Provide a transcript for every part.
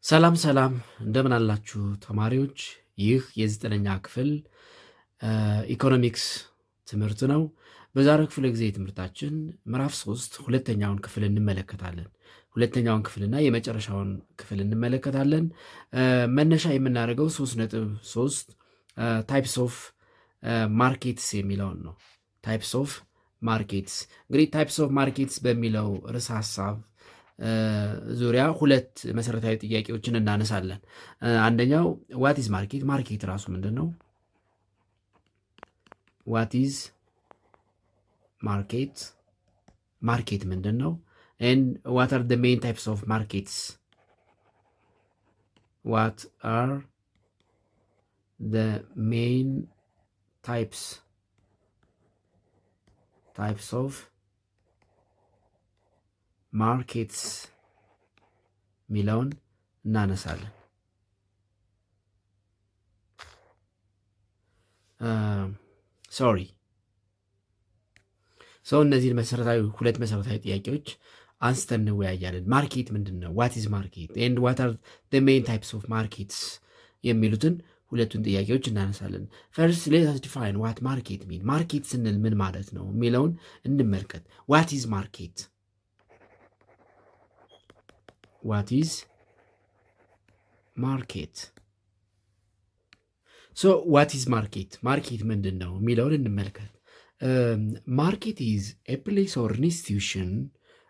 ሰላም ሰላም እንደምን አላችሁ ተማሪዎች? ይህ የዘጠነኛ ክፍል ኢኮኖሚክስ ትምህርት ነው። በዛሬው ክፍለ ጊዜ ትምህርታችን ምዕራፍ 3 ሁለተኛውን ክፍል እንመለከታለን። ሁለተኛውን ክፍልና የመጨረሻውን ክፍል እንመለከታለን። መነሻ የምናደርገው 3.3 ታይፕስ ኦፍ ማርኬትስ የሚለውን ነው። ታይፕስ ኦፍ ማርኬትስ እንግዲህ ታይፕስ ኦፍ ማርኬትስ በሚለው ርዕሰ ሀሳብ ዙሪያ ሁለት መሰረታዊ ጥያቄዎችን እናነሳለን። አንደኛው ዋት ኢዝ ማርኬት፣ ማርኬት ራሱ ምንድን ነው? ዋት ኢዝ ማርኬት፣ ማርኬት ምንድን ነው? ኤንድ ዋት አር ዘ ሜይን ታይፕስ ኦፍ ማርኬትስ፣ ዋት አር ዘ ሜይን ታይፕስ ኦፍ ማርኬትስ ሚለውን እናነሳለን። ሶሪ እነዚህን ሁለት መሰረታዊ ጥያቄዎች አንስተን እንወያያለን። ማርኬት ምንድን ነው? ዋት ኢዝ ማርኬት ኤንድ ዋት አር ዘ ሜይን ታይፕስ ኦፍ ማርኬትስ የሚሉትን ሁለቱን ጥያቄዎች እናነሳለን። ፈርስት ሌት አስ ዲፋይን ዋት ማርኬት ሚን፣ ማርኬት ስንል ምን ማለት ነው የሚለውን እንመልከት። ዋት ኢዝ ማርኬት፣ ዋት ኢዝ ማርኬት። ዋት ኢዝ ማርኬት፣ ማርኬት ምንድን ነው የሚለውን እንመልከት። ማርኬት ኢዝ ኤ ፕሌስ ኦር ኢንስቲትዩሽን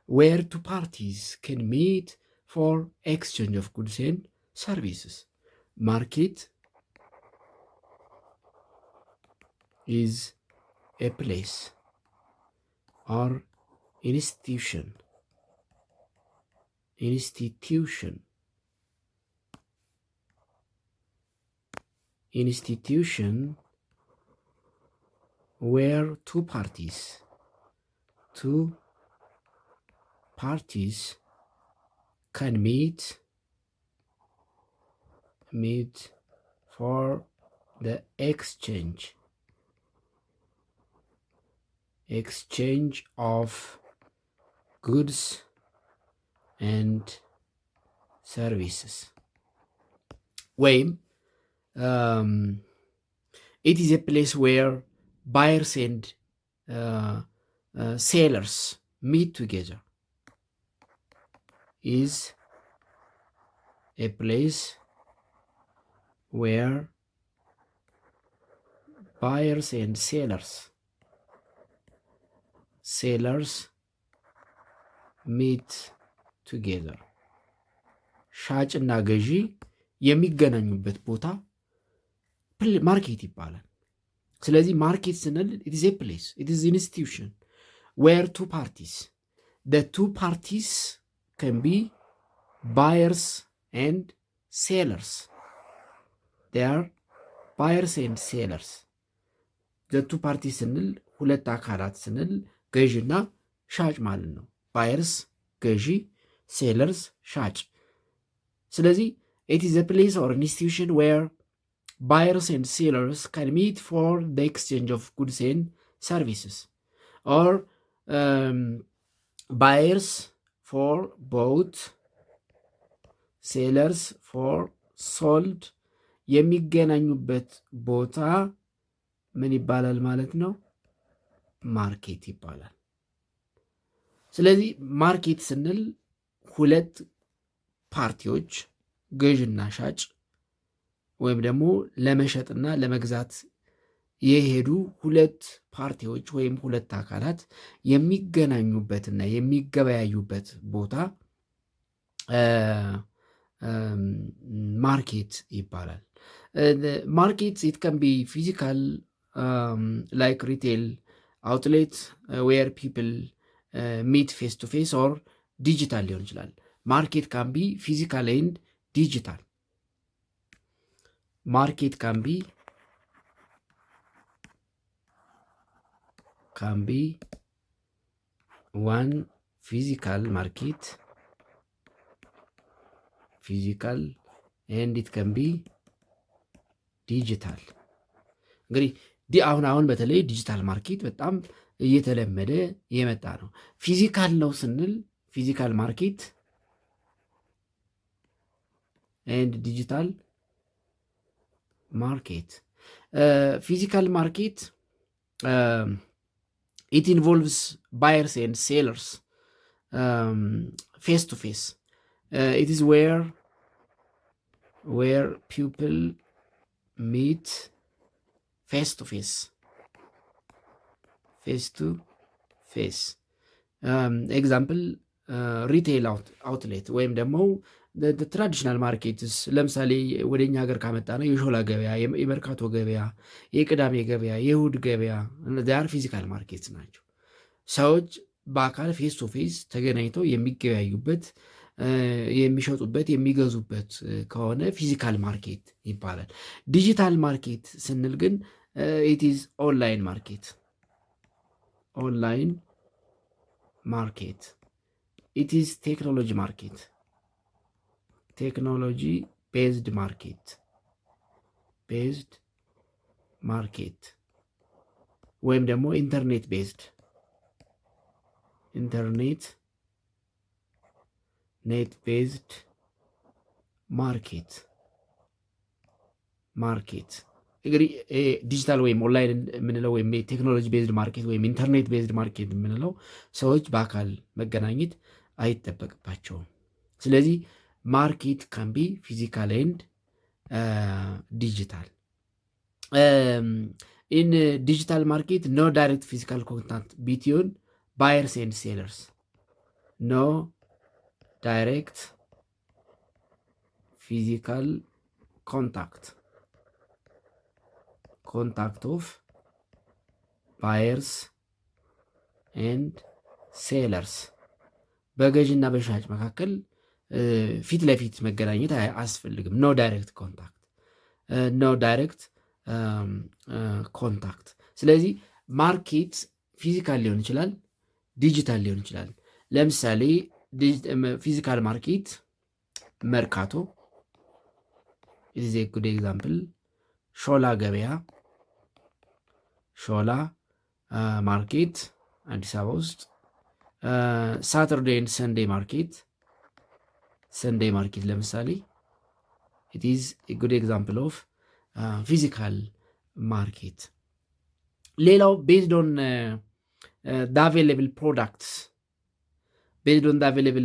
ዌር ቱ ፓርቲስ ካን ሚት ፎር ኤክስቼንጅ ኦፍ ጉድስ ኤንድ ሰርቪስስ። ማርኬት ኢዝ ኤ ፕሌስ ኦር institution where two parties can meet for the exchange of goods and services. ወይም it is a place where buyers and sellers meet together. Is a place where buyers and sellers meet together. ሻጭና ገዢ የሚገናኙበት ቦታ ማርኬት ይባላል። ስለዚህ ማርኬት ስንል it is a place, it is an institution where two parties can be buyers and sellers. They are buyers and sellers. the two parties ስንል ሁለት አካላት ስንል ገዢና ሻጭ ማለት ነው። ባየርስ ገዢ፣ ሴለርስ ሻጭ። ስለዚህ it is a place or an institution where buyers and sellers can meet for the exchange of goods and services, or buyers for bought, sellers for sold የሚገናኙበት ቦታ ምን ይባላል ማለት ነው? ማርኬት ይባላል። ስለዚህ ማርኬት ስንል ሁለት ፓርቲዎች ገዥና ሻጭ ወይም ደግሞ ለመሸጥና ለመግዛት የሄዱ ሁለት ፓርቲዎች ወይም ሁለት አካላት የሚገናኙበትና የሚገበያዩበት ቦታ ማርኬት ይባላል። ማርኬት ኢት ካን ቢ ፊዚካል ላይክ ሪቴል አውትሌት ዌር ፒፕል ሚት ፌስ ቱ ፌስ ኦር ዲጂታል ሊሆን ይችላል። ማርኬት ካን ቢ ፊዚካል ኤንድ ዲጂታል። ማርኬት ካን ቢ ዋን ፊዚካል ማርኬት ኤንድ ኢት ካን ቢ ዲጂታል። እንግዲህ አሁን በተለይ ዲጂታል ማርኬት በጣም እየተለመደ የመጣ ነው። ፊዚካል ነው ስንል ፊዚካል ማርኬት and digital market. Physical market, it involves buyers and sellers face to face. It is where people meet face to face. ኤግዛምፕል ሪቴል አውትሌት ወይም ደግሞ ትራዲሽናል ማርኬትስ ለምሳሌ ወደ እኛ ሀገር ካመጣ ነው የሾላ ገበያ፣ የመርካቶ ገበያ፣ የቅዳሜ ገበያ፣ የእሁድ ገበያ ዛር ፊዚካል ማርኬት ናቸው። ሰዎች በአካል ፌስ ቱ ፌስ ተገናኝተው የሚገበያዩበት፣ የሚሸጡበት፣ የሚገዙበት ከሆነ ፊዚካል ማርኬት ይባላል። ዲጂታል ማርኬት ስንል ግን ኢት ኢዝ ኦንላይን ማርኬት። ኦንላይን ማርኬት ኢት ኢዝ ቴክኖሎጂ ማርኬት። ቴክኖሎጂ ቤዝድ ማርኬት ወይም ደግሞ ኢንተርኔት ቤዝድ ማርኬት እንግዲህ ዲጂታል ወይም ኦንላይን የምንለው ወይም ቴክኖሎጂ ቤዝድ ማርኬት ወይም ኢንተርኔት ቤዝድ ማርኬት የምንለው ሰዎች በአካል መገናኘት አይጠበቅባቸውም። ስለዚህ ማርኬት ካን ቢ ፊዚካል ኤንድ ዲጂታል። ኢን ዲጂታል ማርኬት ኖ ዳይሬክት ፊዚካል ኮንታክት ቢትዊን ባየርስ ኤንድ ሴለርስ። ኖ ዳይሬክት ፊዚካል ኮንታክት ኦፍ ባየርስ ኤንድ ሴለርስ። በገዥና በሻጭ መካከል ፊት ለፊት መገናኘት አያስፈልግም። ኖ ዳይሬክት ኮንታክት። ስለዚህ ማርኬት ፊዚካል ሊሆን ይችላል፣ ዲጂታል ሊሆን ይችላል። ለምሳሌ ፊዚካል ማርኬት መርካቶ ኢዝ ኤ ጉድ ኤግዛምፕል። ሾላ ገበያ፣ ሾላ ማርኬት አዲስ አበባ ውስጥ። ሳተርዴ ኤንድ ሰንዴይ ማርኬት ለምሳሌ ኢት ኢዝ ኤ ጉድ ኤግዛምፕል ኦፍ ፊዚካል ማርኬት። ሌላው ቤዝድ ኦን the available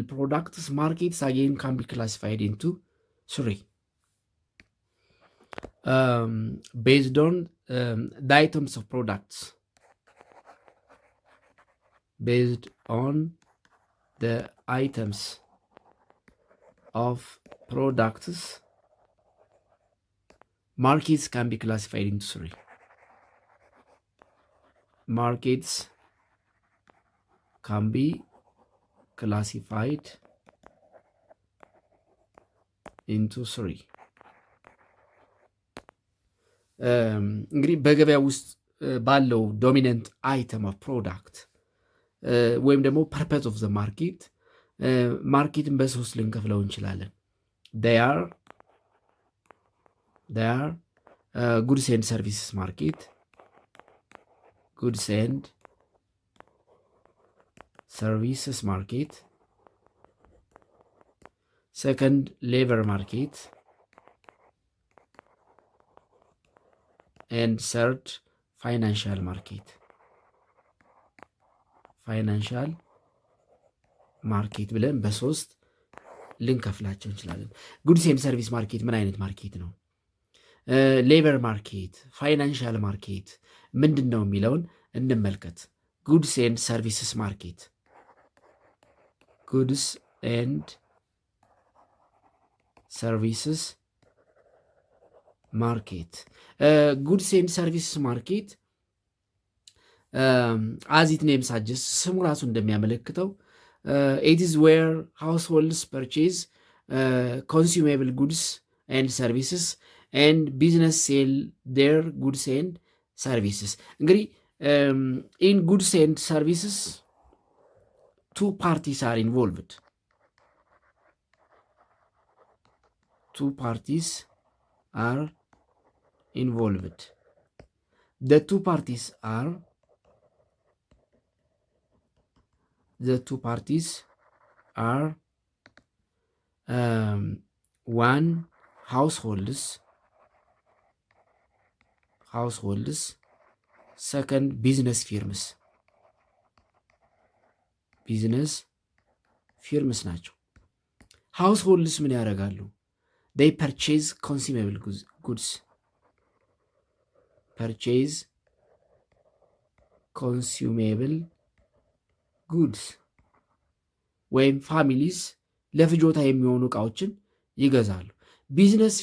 products markets again can be classified into three. Based on the items of products, based on the items of products, markets can be classified into three. Markets can be classified into three. እንግዲህ በገበያ ውስጥ ባለው ዶሚነንት አይተም ኦፍ ፕሮዳክት ወይም ደግሞ ፐርፐዝ ኦፍ ዘ ማርኬት ማርኬትን በሶስት ልንከፍለው እንችላለን። they are ጉድስ ኤንድ ሰርቪስስ ማርኬት፣ ጉድስ ኤንድ ሰርቪስስ ማርኬት፣ ሰከንድ ሌበር ማርኬት ኤንድ ሰርድ ፋይናንሻል ማርኬት ብለን በሶስት ልንከፍላቸው እንችላለን። ጉድስ ኤንድ ሰርቪስ ማርኬት ምን አይነት ማርኬት ነው? ሌበር ማርኬት፣ ፋይናንሻል ማርኬት ምንድን ነው የሚለውን እንመልከት። ጉድስ ኤንድ ሰርቪስስ ማርኬት፣ ጉድስ ኤንድ ሰርቪስስ ማርኬት። ጉድስ ኤንድ ሰርቪስስ ማርኬት አዚት ኔም ሳጀስት ስሙ ራሱ እንደሚያመለክተው ኢት ኢዝ ዌር ሃውስሆልድስ ፐርቼዝ ኮንሱሜብል ጉድስ ኤንድ ሰርቪስስ ኤንድ ቢዝነስ ሴል ዴር ጉድስ ኤንድ ሰርቪስስ። እንግዲህ ኢን ጉድስ ኤንድ ሰርቪስስ ቱ ፓርቲስ አር ኢንቮልቭድ። two parties are involved. The two parties are one households. Second, business firms. ናቸው። households ምን ያደርጋሉ? they purchase consumable goods. ወይም ፋሚሊስ ለፍጆታ የሚሆኑ እቃዎችን ይገዛሉ። ቢዝነስ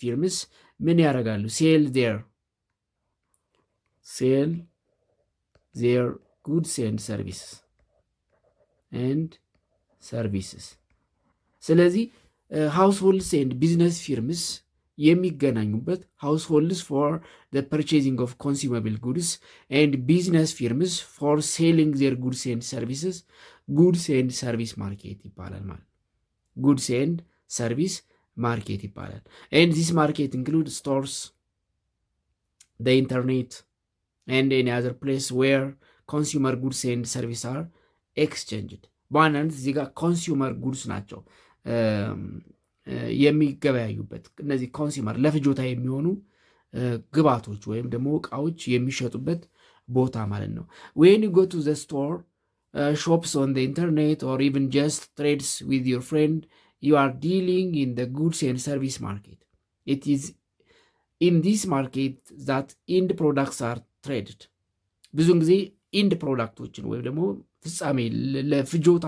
ፊርምስ ምን ያደርጋሉ? ሴል ዜር ጉድስ ኤንድ ሰርቪስስ። ስለዚህ ሃውስሆልድስ ኤንድ ቢዝነስ ፊርምስ የሚገናኙበት ሃውስሆልድስ ፎር the purchasing of consumable goods and business firms for selling their goods and service market ይባላል ማለት goods and service market ይባላል። and this market includes stores, the internet and any other place where consumer goods and service are exchanged። በዋናነት እዚህ ጋር ኮንሱመር ጉድስ ናቸው የሚገበያዩበት። እነዚህ ኮንሱመር ለፍጆታ የሚሆኑ ግብዓቶች ወይም ደግሞ እቃዎች የሚሸጡበት ቦታ ማለት ነው። when you go to the store, shops on the internet or even just trades with your friend, you are dealing in the goods and service market. It is in this market that end products are traded. ብዙውን ጊዜ ኢንድ ፕሮዳክቶችን ወይም ደግሞ ፍጻሜ ለፍጆታ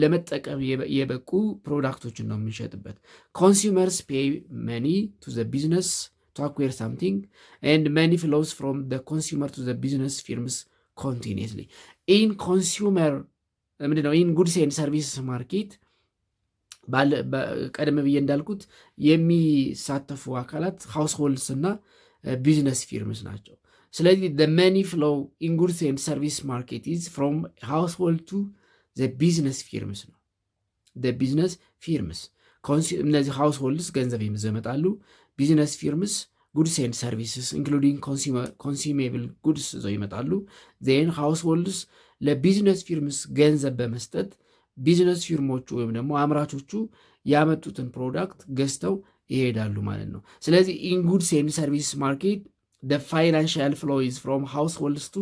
ለመጠቀም የበቁ ፕሮዳክቶችን ነው የምንሸጥበት። ኮንሱመርስ ፔይ መኒ ቱ ዘ ቢዝነስ to acquire something and money flows from the consumer to the business firms continuously. in goods and services market ቀደም ብዬ እንዳልኩት የሚሳተፉ አካላት ሃውስሆልድስ እና ቢዝነስ ፊርምስ ናቸው። ስለዚህ the money flow in goods and service market is from household to the business firms ነው። the business firms እነዚህ ሃውስሆልድስ ገንዘብ ይዘው ይመጣሉ። ቢዝነስ ፊርምስ ጉድስ ኤንድ ሰርቪስስ ኢንክሉዲንግ ኮንሱሜብል ጉድስ ይዘው ይመጣሉ። ዜን ሃውስሆልድስ ለቢዝነስ ፊርምስ ገንዘብ በመስጠት ቢዝነስ ፊርሞቹ ወይም ደግሞ አምራቾቹ ያመጡትን ፕሮዳክት ገዝተው ይሄዳሉ ማለት ነው። ስለዚህ ኢን ጉድስ ኤንድ ሰርቪስ ማርኬት the financial flow is from households to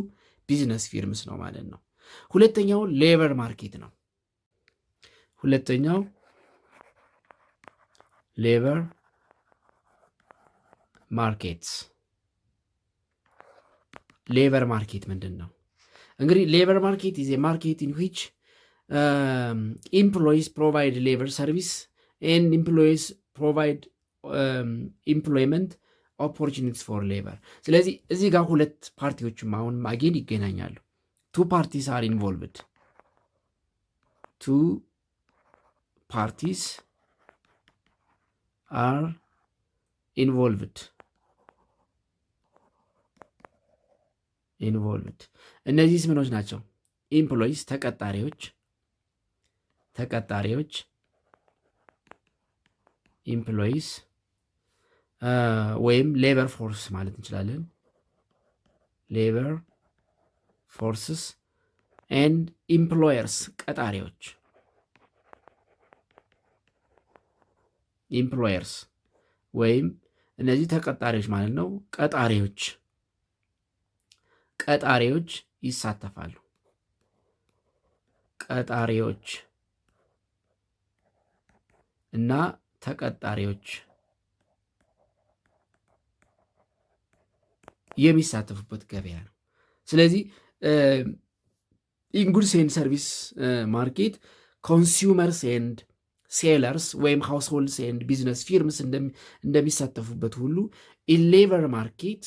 business firms ነው ማለት ነው። ሁለተኛው ሌበር ማርኬት ነው። ሌበር ማርኬት ምንድን ነው? እንግዲህ ሌበር ማርኬት is a market in which employees provide labor service and employees provide employment opportunities for labor። ስለዚህ እዚህ ጋር ሁለት ፓርቲዎችም አሁን አጌን ይገናኛሉ። two parties are involved. እነዚህ ምኖች ናቸው? ኤምፕሎይስ ተቀጣሪዎች ኤምፕሎይስ ወይም ሌበር ፎርስ ማለት እንችላለን። ሌበር ፎርስስ ኤንድ ኢምፕሎየርስ ቀጣሪዎች። ኢምፕሎየርስ ወይም እነዚህ ተቀጣሪዎች ማለት ነው። ቀጣሪዎች ይሳተፋሉ። ቀጣሪዎች እና ተቀጣሪዎች የሚሳተፉበት ገበያ ነው። ስለዚህ ኢን ጉድስ ኤንድ ሰርቪስ ማርኬት ኮንሱመርስ ኤንድ ሴለርስ ወይም ሃውስሆልድስ ኤንድ ቢዝነስ ፊርምስ እንደሚሳተፉበት ሁሉ ኢን ሌበር ማርኬት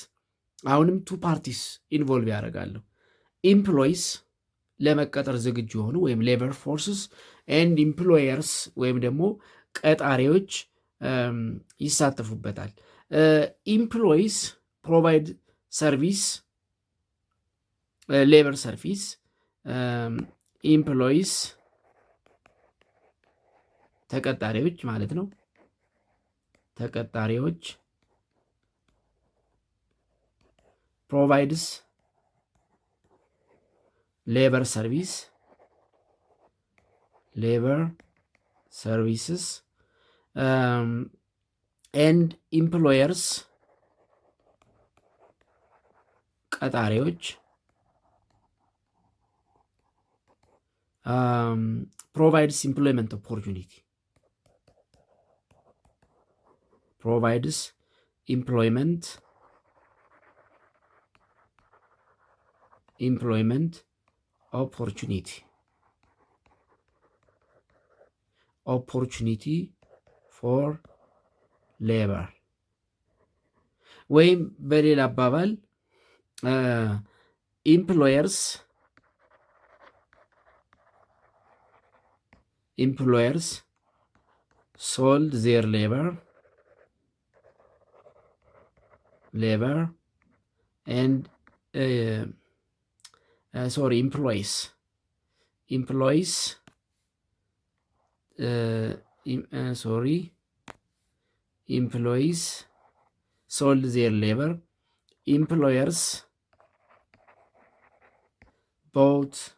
አሁንም ቱ ፓርቲስ ኢንቮልቭ ያደርጋሉ። ኢምፕሎይስ ለመቀጠር ዝግጁ የሆኑ ወይም ሌበር ፎርስስ ኤንድ ኢምፕሎየርስ ወይም ደግሞ ቀጣሪዎች ይሳተፉበታል። ኢምፕሎይስ ፕሮቫይድ ሰርቪስ ሌበር ሰርቪስ ኢምፕሎይስ ተቀጣሪዎች ማለት ነው። ተቀጣሪዎች ፕሮቫይድስ ሌበር ሰርቪስስ ኤንድ ኢምፕሎየርስ ቀጣሪዎች provides employment opportunity provides employment opportunity for labor ወይም በሌላ አባባል employers sold their labor and employees sold their labor, employers bought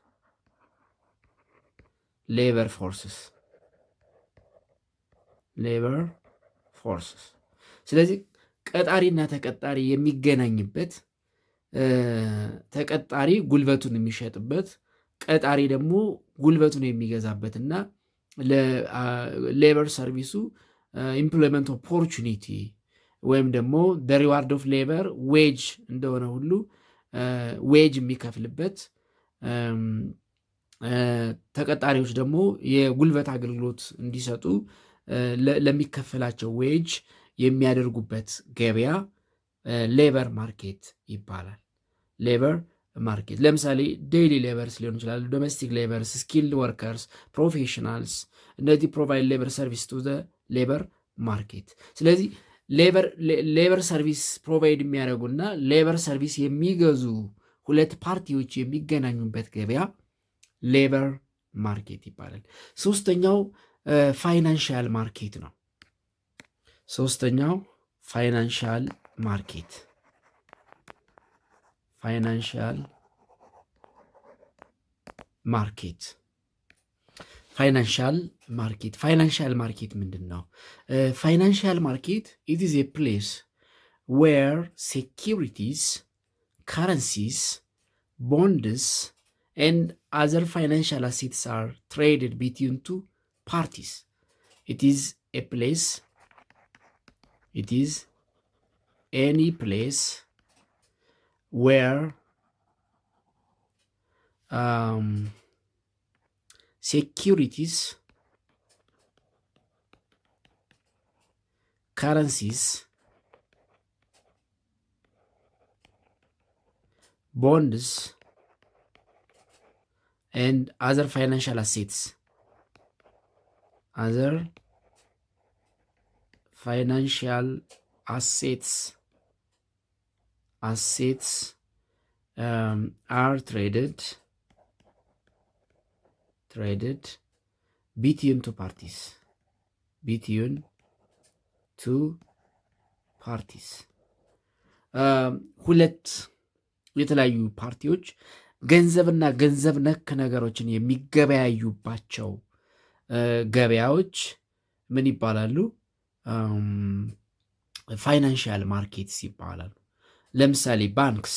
labor forces. ስለዚህ ቀጣሪና ተቀጣሪ የሚገናኝበት፣ ተቀጣሪ ጉልበቱን የሚሸጥበት፣ ቀጣሪ ደግሞ ጉልበቱን የሚገዛበትና ለሌበር ሰርቪሱ ኢምፕሎይመንት ኦፖርቹኒቲ ወይም ደግሞ ሪዋርድ ኦፍ ሌበር ዌጅ እንደሆነ ሁሉ ዌጅ የሚከፍልበት፣ ተቀጣሪዎች ደግሞ የጉልበት አገልግሎት እንዲሰጡ ለሚከፈላቸው ዌጅ የሚያደርጉበት ገበያ ሌበር ማርኬት ይባላል። ሌበር ማርኬት ለምሳሌ ዴይሊ ሌበርስ ሊሆን ይችላል፣ ዶሜስቲክ ሌበርስ፣ ስኪልድ ወርከርስ፣ ፕሮፌሽናልስ፣ እነዚህ ፕሮቫይድ ሌበር ሰርቪስ ቱ ሌበር ማርኬት። ስለዚህ ሌበር ሰርቪስ ፕሮቫይድ የሚያደርጉና ሌበር ሰርቪስ የሚገዙ ሁለት ፓርቲዎች የሚገናኙበት ገበያ ሌበር ማርኬት ይባላል። ሶስተኛው ፋይናንሻል ማርኬት ነው። ፋይናንሻል ማርኬት ምንድን ነው? ፋይናንሻል ማርኬት ኢት ኢዝ ኤ ፕሌስ ዌር ሴኪሪቲስ፣ ካረንሲስ፣ ቦንድስ ኤንድ አዘር ፋይናንሻል አሴትስ አር ትሬድድ ቢትዊን ቱ ፓርቲስ። ኢት ኢዝ any place where securities, currencies, bonds and other financial assets are traded between two parties. ሁለት የተለያዩ ፓርቲዎች ገንዘብና ገንዘብ ነክ ነገሮችን የሚገበያዩባቸው ገበያዎች ምን ይባላሉ? ፋይናንሻል ማርኬትስ ይባላሉ። ለምሳሌ ባንክስ፣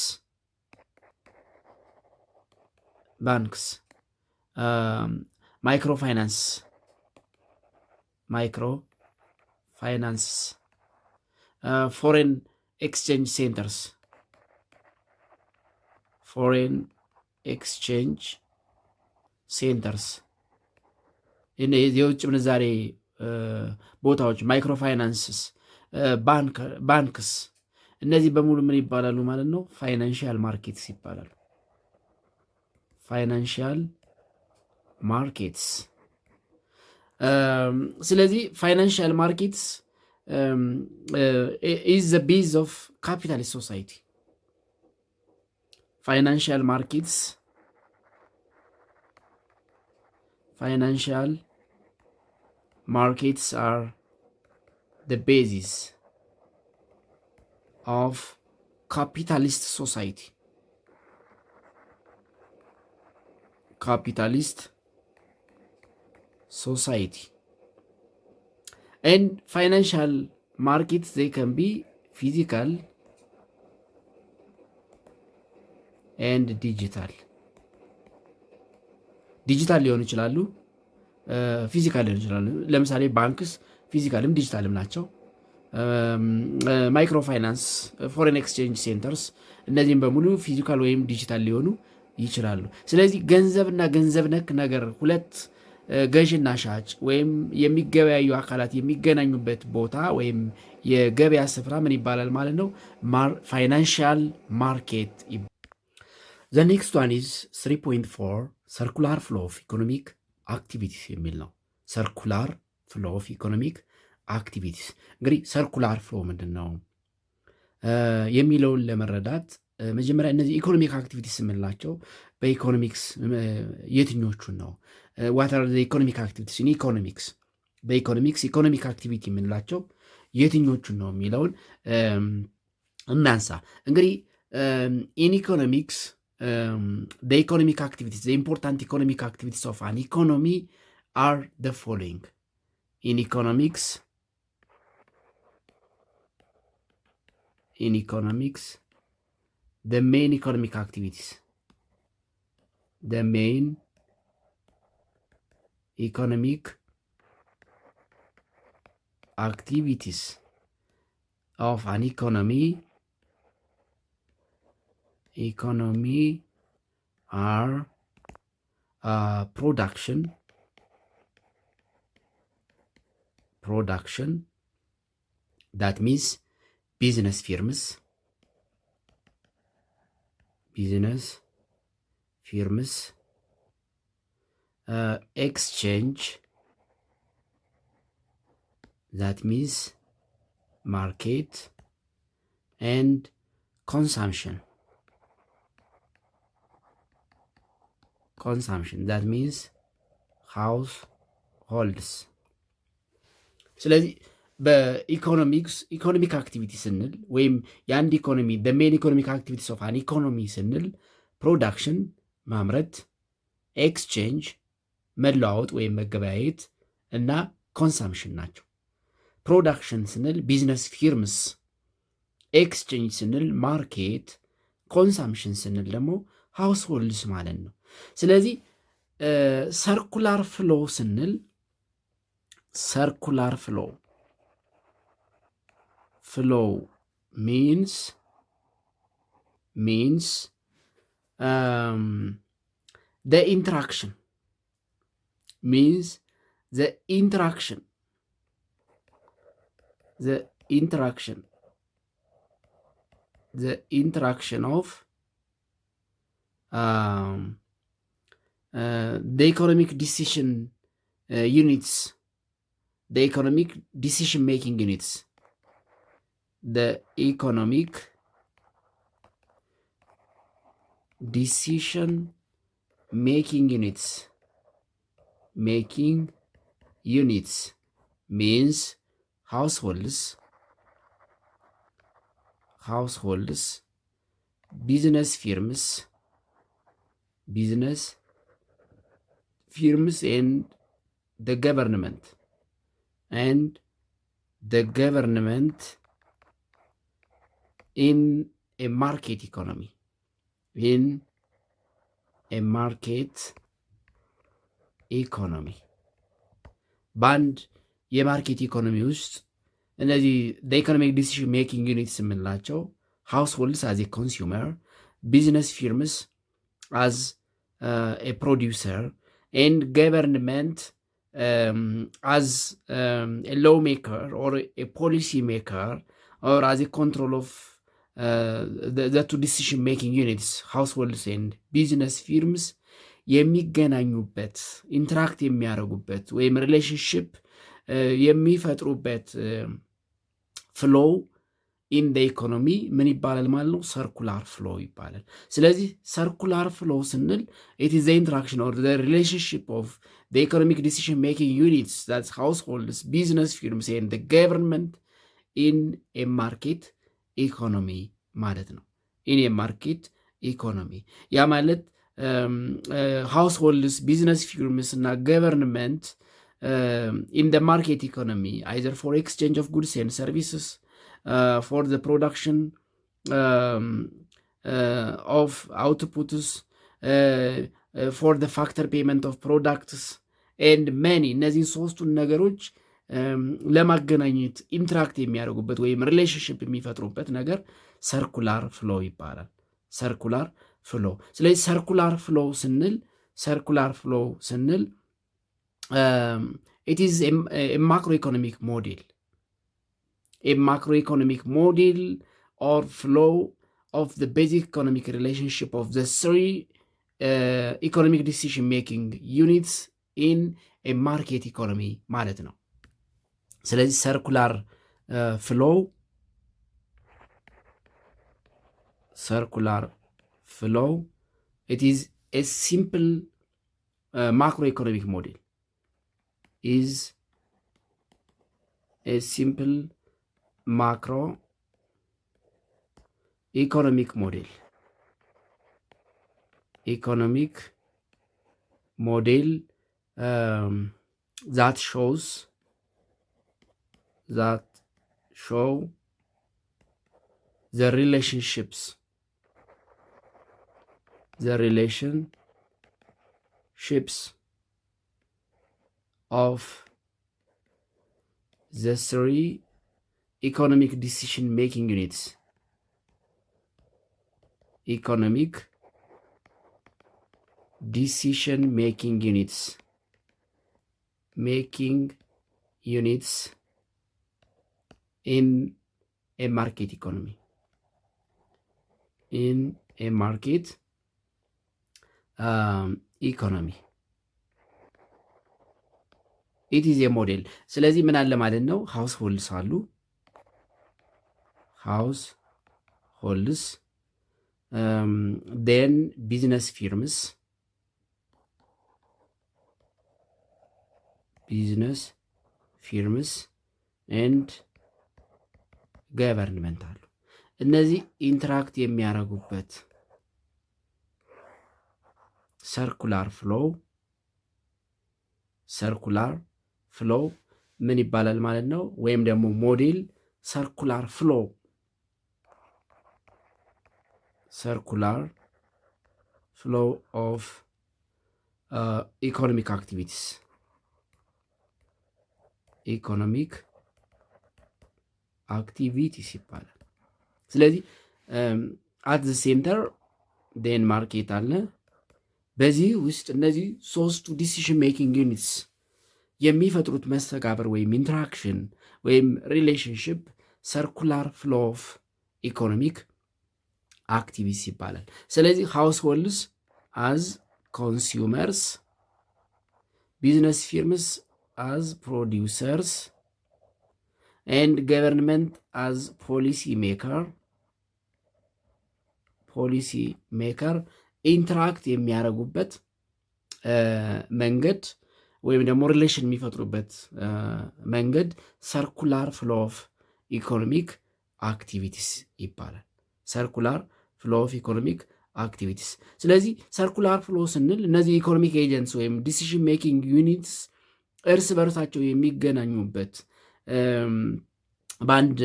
ማይክሮፋይናንስ፣ ፎሬን ኤክስቼንጅ ሴንተርስ፣ የውጭ ምንዛሬ ቦታዎች፣ ማይክሮፋይናንስስ፣ ባንክስ፣ እነዚህ በሙሉ ምን ይባላሉ ማለት ነው? ፋይናንሻል ማርኬትስ ይባላሉ። ስለዚህ ፋይናንሻል ማርኬትስ ኢዝ ዘ ቤዝ ኦፍ ካፒታሊስት ሶሳይቲ። ፋይናንሻል markets are the basis of capitalist society. and financial markets, they can be physical and digital ሊሆኑ ይችላሉ፣ ፊዚካል ሊሆኑ ይችላሉ። ለምሳሌ ባንክስ ፊዚካልም ዲጂታልም ናቸው። ማይክሮ ፋይናንስ፣ ፎሬን ኤክስቼንጅ ሴንተርስ፣ እነዚህም በሙሉ ፊዚካል ወይም ዲጂታል ሊሆኑ ይችላሉ። ስለዚህ ገንዘብና ገንዘብ ነክ ነገር ሁለት ገዥና ሻጭ ወይም የሚገበያዩ አካላት የሚገናኙበት ቦታ ወይም የገበያ ስፍራ ምን ይባላል ማለት ነው? ፋይናንሻል ማርኬት። ዘ ኔክስት ዋን ኢዝ 3.4 ሰርኩላር ፍሎ ኦፍ ኢኮኖሚክ አክቲቪቲስ የሚል ነው። ሰርኩላር ፍሎ ኦፍ ኢኮኖሚክ አክቲቪቲስ። እንግዲህ ሰርኩላር ፍሎ ምንድን ነው የሚለውን ለመረዳት መጀመሪያ እነዚህ ኢኮኖሚክ አክቲቪቲስ የምንላቸው በኢኮኖሚክስ የትኞቹን ነው? ዋት አር ዘ ኢኮኖሚክ አክቲቪቲስ ኢን ኢኮኖሚክስ? በኢኮኖሚክስ ኢኮኖሚክ አክቲቪቲ የምንላቸው የትኞቹን ነው የሚለውን እናንሳ። እንግዲህ ኢን ኢኮኖሚክስ the economic activities, the important economic activities of an economy are the following. In economics, the main economic activities of an economy are production, that means business firms, exchange, that means market, and consumption, that means households. ስለዚህ ኢኮኖሚክ አክቲቪቲ ስንል ወይም የአንድ ኢኮኖሚ ሜን ኢኮኖሚክ አክቲቪቲስ ኦፍ አን ኢኮኖሚ ስንል ፕሮዳክሽን ማምረት፣ ኤክስቼንጅ መለዋወጥ ወይም መገበያየት እና ኮንሳምሽን ናቸው። ፕሮዳክሽን ስንል ቢዝነስ ፊርምስ፣ ኤክስቼንጅ ስንል ማርኬት፣ ኮንሳምሽን ስንል ደግሞ ሃውስሆልድስ ማለት ነው። ስለዚህ ሰርኩላር ፍሎ ስንል flow means the interaction of the economic decision units, the economic decision making units, the economic decision making units means households, business firms and the government in a market economy, በአንድ የማርኬት ኢኮኖሚ ውስጥ እነዚህ ኢኮኖሚክ ዲሲዥን ሜኪንግ ዩኒትስ የምንላቸው ሃውስሆልድስ አዝ ኤ ኮንሱመር፣ ቢዝነስ ፊርምስ አዝ ኤ ፕሮዲውሰር ኤንድ ገቨርንመንት as a lawmaker or a policy maker or as a control of the two decision making units, households and business firms የሚገናኙበት ኢንትራክት የሚያደርጉበት ወይም ሪሌሽንሽፕ የሚፈጥሩበት ፍሎው ኢን ደ ኢኮኖሚ ምን ይባላል ማለት ነው? ሰርኩላር ፍሎ ይባላል። ስለዚህ ሰርኩላር ፍሎ ስንል ኢት ኢዝ ዘ ኢንተራክሽን ኦር ዘ ሪሌሽንሽፕ ኦፍ ዘ ኢኮኖሚክ ዲሲዥን ሜኪንግ ዩኒትስ ዛትስ ሃውስሆልድስ ቢዝነስ ፊርምስ ኤንድ ዘ ገቨርንመንት ኢን ኤ ማርኬት ኢኮኖሚ ማለት ነው። ኢን ኤ ማርኬት ኢኮኖሚ ያ ማለት ሃውስሆልድስ ቢዝነስ ፊርምስ እና ገቨርንመንት in the market economy, either for exchange of goods and services, for the production of outputs, for the factor payment of products and many እነዚህን ሶስቱን ነገሮች ለማገናኘት ኢንትራክት የሚያደርጉበት ወይም ሪሌሽንሽፕ የሚፈጥሩበት ነገር ሰርኩላር ፍሎ ይባላል። ሰርኩላር ፍሎ። ስለዚህ ሰርኩላር ፍሎ ስንል it is a macroeconomic model, or flow of the basic economic relationship of the three economic decision making units in a market economy ማለት ነው። ስለዚህ ሰርኩላር ፍሎው it is a simple macroeconomic model, is a simple macroeconomic model that show the relationships of the three economic decision making units. In a market economy. It is a model. ስለዚህ ምን አለ ማለት ነው? ሃውስሆልድስ አሉ። then business firms and ገቨርንመንት አሉ። እነዚህ ኢንተራክት የሚያደርጉበት ሰርኩላር ፍሎው ምን ይባላል ማለት ነው? ወይም ደግሞ ሞዴል ሰርኩላር ፍሎው ኦፍ ኢኮኖሚክ አክቲቪቲስ ይባላል። ስለዚህ አት ዘ ሴንተር ዴን ማርኬት አለ። በዚህ ውስጥ እነዚህ ሶስቱ ዲሲሽን ሜኪንግ ዩኒትስ የሚፈጥሩት መስተጋብር ወይም ኢንተራክሽን ወይም ሪሌሽንሽፕ ሰርኩላር ፍሎ ኦፍ ኢኮኖሚክ አክቲቪቲስ ይባላል። ስለዚህ ሃውስሆልድስ አዝ ኮንሱመርስ፣ ቢዝነስ ፊርምስ አዝ ፕሮዲውሰርስ and government as policy maker ኢንተራክት የሚያደርጉበት መንገድ ወይም ደግሞ ሪሌሽን የሚፈጥሩበት መንገድ ሰርኩላር ፍሎ ኦፍ ኢኮኖሚክ አክቲቪቲስ ይባላል። ሰርኩላር ፍሎ ኦፍ ኢኮኖሚክ አክቲቪቲስ። ስለዚህ ሰርኩላር ፍሎ ስንል እነዚህ ኢኮኖሚክ ኤጀንትስ ወይም ዲሲዥን ሜኪንግ ዩኒትስ እርስ በርሳቸው የሚገናኙበት በአንድ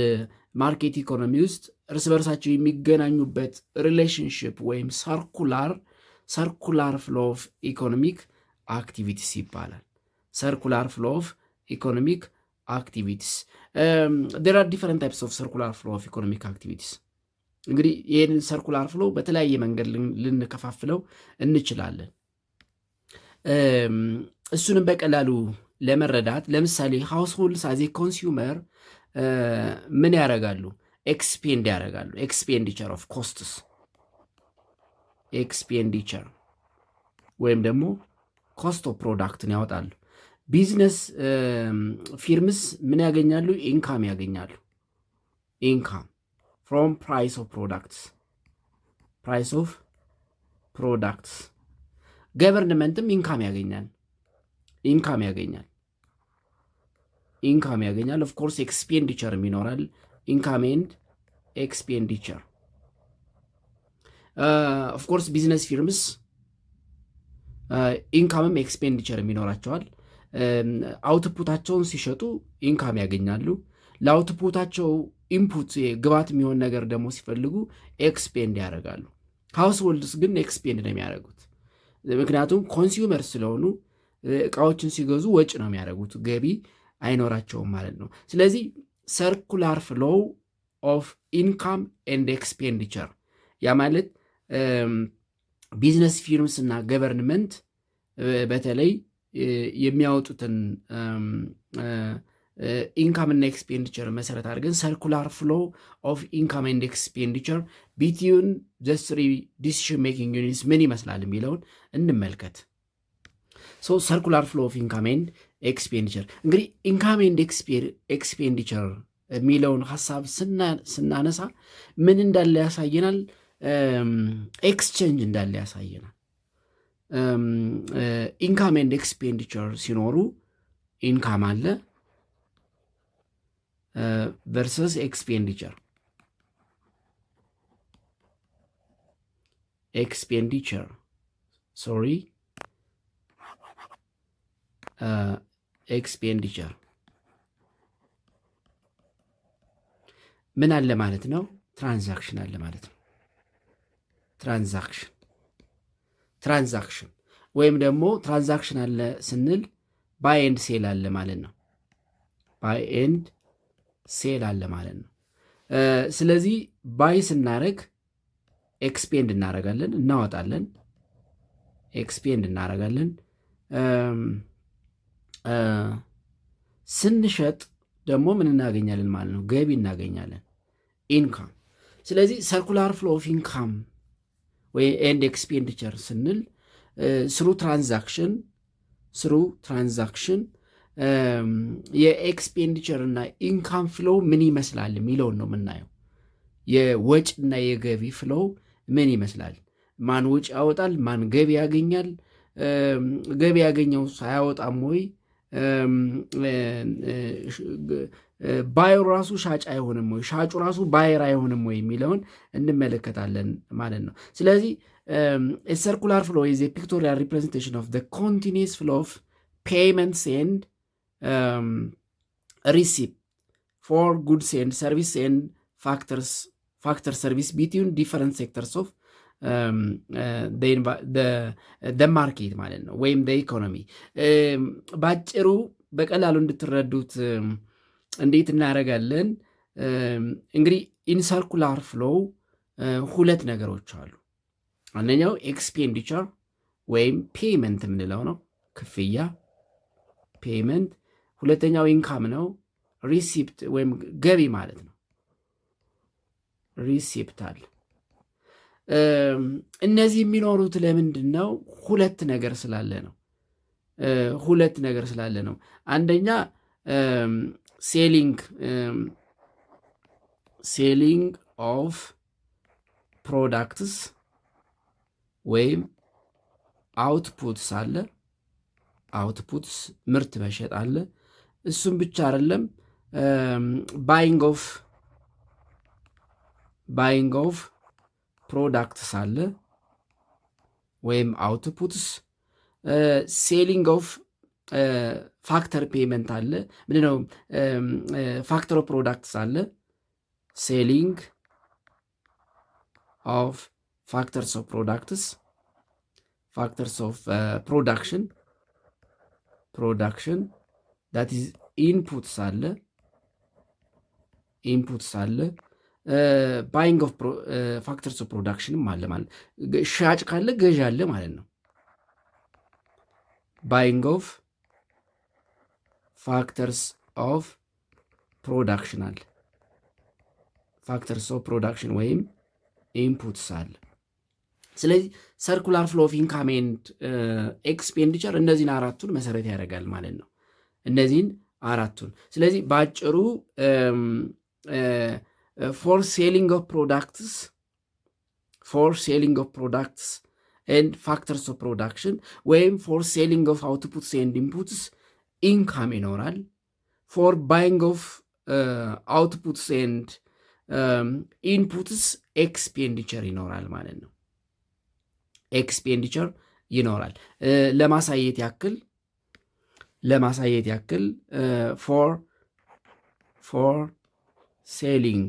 ማርኬት ኢኮኖሚ ውስጥ እርስ በርሳቸው የሚገናኙበት ሪሌሽንሽፕ ወይም ሰርኩላር ፍሎ ኦፍ ኢኮኖሚክ አክቲቪቲስ ይባላል። ሰርኩላር ፍሎ ኦፍ ኢኮኖሚክ አክቲቪቲስ። there are different types of circular flow of economic activities። እንግዲህ ይህን ሰርኩላር ፍሎ በተለያየ መንገድ ልንከፋፍለው እንችላለን። እሱንም በቀላሉ ለመረዳት ለምሳሌ ሃውስሆልድስ አዜ ኮንሱመር ምን ያደርጋሉ? ኤክስፔንዲቸር ኦፍ ኮስትስ፣ ኤክስፔንዲቸር ወይም ደግሞ ኮስት ኦፍ ፕሮዳክትን ያወጣሉ። ቢዝነስ ፊርምስ ምን ያገኛሉ? ኢንካም ያገኛሉ። ኢንካም ፍሮም ፕራይስ ኦፍ ፕሮዳክትስ። ገቨርንመንትም ኢንካም ያገኛል። ኦፍ ኮርስ ኤክስፔንዲቸርም ይኖራል። ኢንካም ኤንድ ኤክስፔንዲቸር። ኦፍ ኮርስ ቢዝነስ ፊርምስ ኢንካምም ኤክስፔንዲቸርም ይኖራቸዋል። አውትፑታቸውን ሲሸጡ ኢንካም ያገኛሉ። ለአውትፑታቸው ኢንፑት ግባት የሚሆን ነገር ደግሞ ሲፈልጉ ኤክስፔንድ ያደርጋሉ። ሃውስሆልድስ ግን ኤክስፔንድ ነው የሚያደርጉት። ምክንያቱም ኮንሱመር ስለሆኑ እቃዎችን ሲገዙ ወጭ ነው የሚያደርጉት፣ ገቢ አይኖራቸውም ማለት ነው። ስለዚህ ሰርኩላር ፍሎው ኦፍ ኢንካም ኤንድ ኤክስፔንዲቸር ያ ማለት ቢዝነስ ፊርምስ እና ገቨርንመንት በተለይ የሚያወጡትን ኢንካም እና ኤክስፔንዲቸር መሰረት አድርገን ሰርኩላር ፍሎ ኦፍ ኢንካም ኤንድ ኤክስፔንዲቸር ቢትዊን ዘ ስሪ ዲሲሽን ሜኪንግ ዩኒትስ ምን ይመስላል የሚለውን እንመልከት። ሶ ሰርኩላር ፍሎ ኦፍ ኢንካም ኤንድ ኤክስፔንዲቸር እንግዲህ ኢንካም ኤንድ ኤክስፔንዲቸር የሚለውን ሀሳብ ስናነሳ ምን እንዳለ ያሳየናል? ኤክስቼንጅ እንዳለ ያሳየናል። ኢንካም ኤንድ ኤክስፔንዲቸር ሲኖሩ ኢንካም አለ ቨርሰስ ኤክስፔንዲቸር ኤክስፔንዲቸር ምን አለ ማለት ነው? ትራንዛክሽን አለ ማለት ነው። ትራንዛክሽን ወይም ደግሞ ትራንዛክሽን አለ ስንል ባይ ኤንድ ሴል አለ ማለት ነው። ባይ ኤንድ ሴል አለ ማለት ነው። ስለዚህ ባይ ስናደርግ ኤክስፔንድ እናደርጋለን፣ እናወጣለን፣ ኤክስፔንድ እናደርጋለን። ስንሸጥ ደግሞ ምን እናገኛለን ማለት ነው? ገቢ እናገኛለን፣ ኢንካም። ስለዚህ ሰርኩላር ፍሎ ኦፍ ኢንካም ወይ ኤንድ ኤክስፔንዲቸር ስንል ስሩ ትራንዛክሽን የኤክስፔንዲቸር እና ኢንካም ፍሎው ምን ይመስላል የሚለውን ነው የምናየው። የወጭና የገቢ ፍሎው ምን ይመስላል? ማን ወጭ ያወጣል? ማን ገቢ ያገኛል? ገቢ ያገኘው ሳያወጣም ወይ ባዩ ራሱ ሻጭ አይሆንም ወይ ሻጩ ራሱ ባየር አይሆንም ወይ የሚለውን እንመለከታለን ማለት ነው። ስለዚህ ሰርኩላር ፍሎ ኢዝ ኤ ፒክቶሪያል ሪፕሬዘንቴሽን ኦፍ ዘ ኮንቲኒየስ ፍሎ ኦፍ ፔይመንትስ ኤንድ ሪሲፕት ፎር ጉድስ ኤንድ ሰርቪስ ኤንድ ፋክተር ሰርቪስ ቢትዊን ዲፈረንት ሴክተርስ ኦፍ ማርኬት ማለት ነው፣ ወይም ኢኮኖሚ። በአጭሩ በቀላሉ እንድትረዱት እንዴት እናደርጋለን? እንግዲህ ኢንሰርኩላር ፍሎው ሁለት ነገሮች አሉ። አንደኛው ኤክስፔንዲቸር ወይም ፔይመንት የምንለው ነው፣ ክፍያ ፔይመንት። ሁለተኛው ኢንካም ነው፣ ሪሲፕት ወይም ገቢ ማለት ነው፣ ሪሲፕት አለ። እነዚህ የሚኖሩት ለምንድን ነው? ሁለት ነገር ስላለ ነው። አንደኛ ሴሊንግ ኦፍ ፕሮዳክትስ ወይም አውትፑትስ አለ። አውትፑትስ ምርት መሸጥ አለ። እሱም ብቻ አይደለም፣ ባይንግ ኦፍ ፕሮዳክትስ አለ ወይም አውትፑትስ። ሴሊንግ ኦፍ ፋክተር ፔመንት አለ። ምንድነው? ፋክተር ኦፍ ፕሮዳክትስ አለ። ሴሊንግ ኦፍ ፋክተርስ ኦፍ ፕሮዳክትስ፣ ፋክተርስ ኦፍ ፕሮዳክሽን ዳት ኢዝ ኢንፑትስ አለ። ባይንግ ኦፍ ፋክተርስ ኦፍ ፕሮዳክሽንም አለ ማለት ሻጭ ካለ ገዥ አለ ማለት ነው። ባይንግ ኦፍ ፋክተርስ ኦፍ ፕሮዳክሽን አለ። ፋክተርስ ኦፍ ፕሮዳክሽን ወይም ኢንፑትስ አለ። ስለዚህ ሰርኩላር ፍሎ ኦፍ ኢንካም ኤንድ ኤክስፔንዲቸር እነዚህን አራቱን መሰረት ያደርጋል ማለት ነው። እነዚህን አራቱን። ስለዚህ በአጭሩ ፎር ሴሊንግ ኦፍ ፕሮዳክትስ ኤንድ ፋክተርስ ኦፍ ፕሮዳክሽን ወይም ፎር ሴሊንግ ኦፍ አውትፑትስ ኤንድ ኢንፑትስ ኢንካም ይኖራል። ፎር ባይንግ ኦፍ አውትፑትስ ኤንድ ኢንፑትስ ኤክስፔንዲቸር ይኖራል ማለት ነው። ኤክስፔንዲቸር ይኖራል። ለማሳየት ያክል ለማሳየት ያክል for selling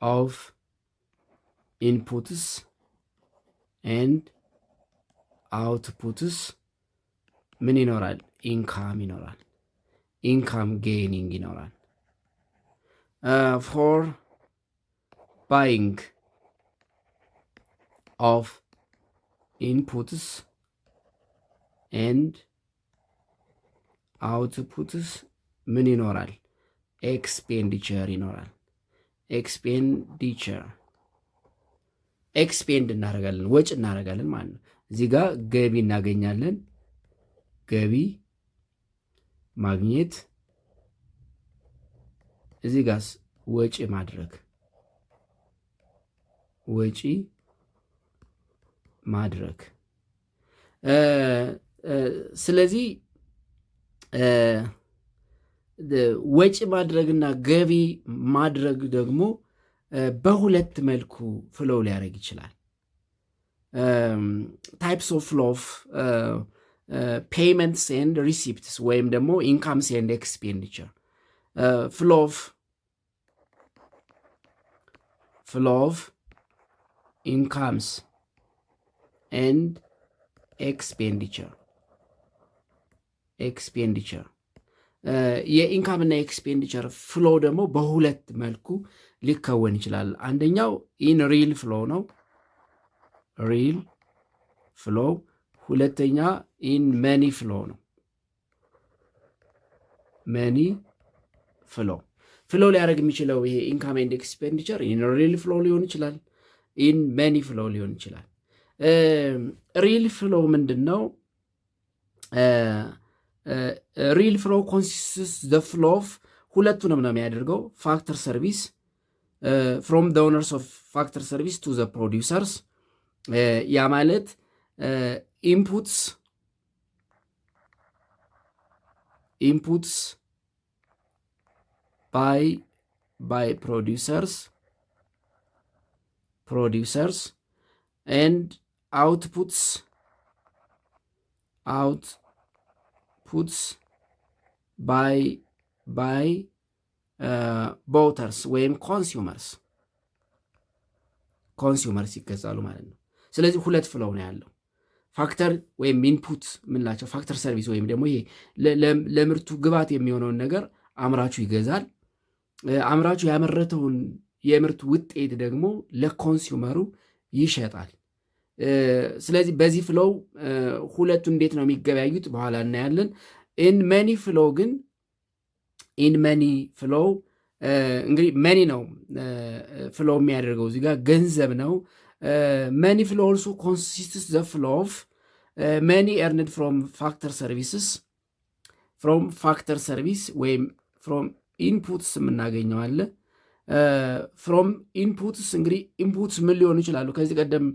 of inputs and outputs ምን ይኖራል? ኢንካም ይኖራል። ኢንካም ጌይኒንግ ይኖራል። for buying of inputs and outputs ምን ይኖራል? ኤክስፔንዲቸር ይኖራል። ኤክስፔንዲቸር ኤክስፔንድ እናደርጋለን፣ ወጭ እናደርጋለን ማለት ነው። እዚህ ጋር ገቢ እናገኛለን። ገቢ ማግኘት። እዚህ ጋርስ ወጪ ማድረግ፣ ወጪ ማድረግ። ስለዚህ ወጪ ማድረግና ገቢ ማድረግ ደግሞ በሁለት መልኩ ፍሎው ሊያደርግ ይችላል። ታይፕስ ኦፍ ፍሎ ኦፍ ፔይመንትስ ኤንድ ሪሲፕትስ ወይም ደግሞ ኢንካምስ ኤንድ ኤክስፔንዲቸር። ፍሎ ኦፍ ኢንካምስ ኤንድ ኤክስፔንዲቸር። የኢንካም እና ኤክስፔንዲቸር ፍሎ ደግሞ በሁለት መልኩ ሊከወን ይችላል። አንደኛው ኢን ሪል ፍሎ ነው፣ ሪል ፍሎ። ሁለተኛ ኢን መኒ ፍሎ ነው፣ መኒ ፍሎ። ፍሎ ሊያደርግ የሚችለው ይሄ ኢንካም ኤንድ ኤክስፔንዲቸር ኢን ሪል ፍሎ ሊሆን ይችላል፣ ኢን መኒ ፍሎ ሊሆን ይችላል። ሪል ፍሎ ምንድን ነው? ሪል ፍሎ ኮንሲስትስ ዘ ፍሎ ኦፍ ሁለቱንም ነው የሚያደርገው። ፋክተር ሰርቪስ ፍሮም ዘ ኦነርስ ኦፍ ፋክተር ሰርቪስ ቱ ዘ ፕሮዲውሰርስ። ያ ማለት ኢንፑትስ ባይ ፕሮዲውሰርስ ኤንድ outputs by ቦተርስ ወይም ኮንሱመርስ ይገዛሉ ማለት ነው። ስለዚህ ሁለት ፍሎው ነው ያለው። ፋክተር ወይም ኢንፑት ምንላቸው ፋክተር ሰርቪስ ወይም ደግሞ ይሄ ለምርቱ ግብዓት የሚሆነውን ነገር አምራቹ ይገዛል። አምራቹ ያመረተውን የምርት ውጤት ደግሞ ለኮንሱመሩ ይሸጣል። ስለዚህ በዚህ ፍሎው ሁለቱ እንዴት ነው የሚገበያዩት በኋላ እናያለን። ኢን መኒ ፍሎው ግን እንግዲህ መኒ ነው ፍሎው የሚያደርገው እዚህ ጋር ገንዘብ ነው። መኒ ፍሎው ኦልሶ ኮንሲስትስ ዘ ፍሎው ኦፍ መኒ ኤርንድ ፍሮም ፋክተር ሰርቪስ ወይም ፍሮም ኢንፑትስ የምናገኘው አለ። ፍሮም ኢንፑትስ እንግዲህ ኢንፑትስ ምን ሊሆኑ ይችላሉ? ከዚህ ቀደም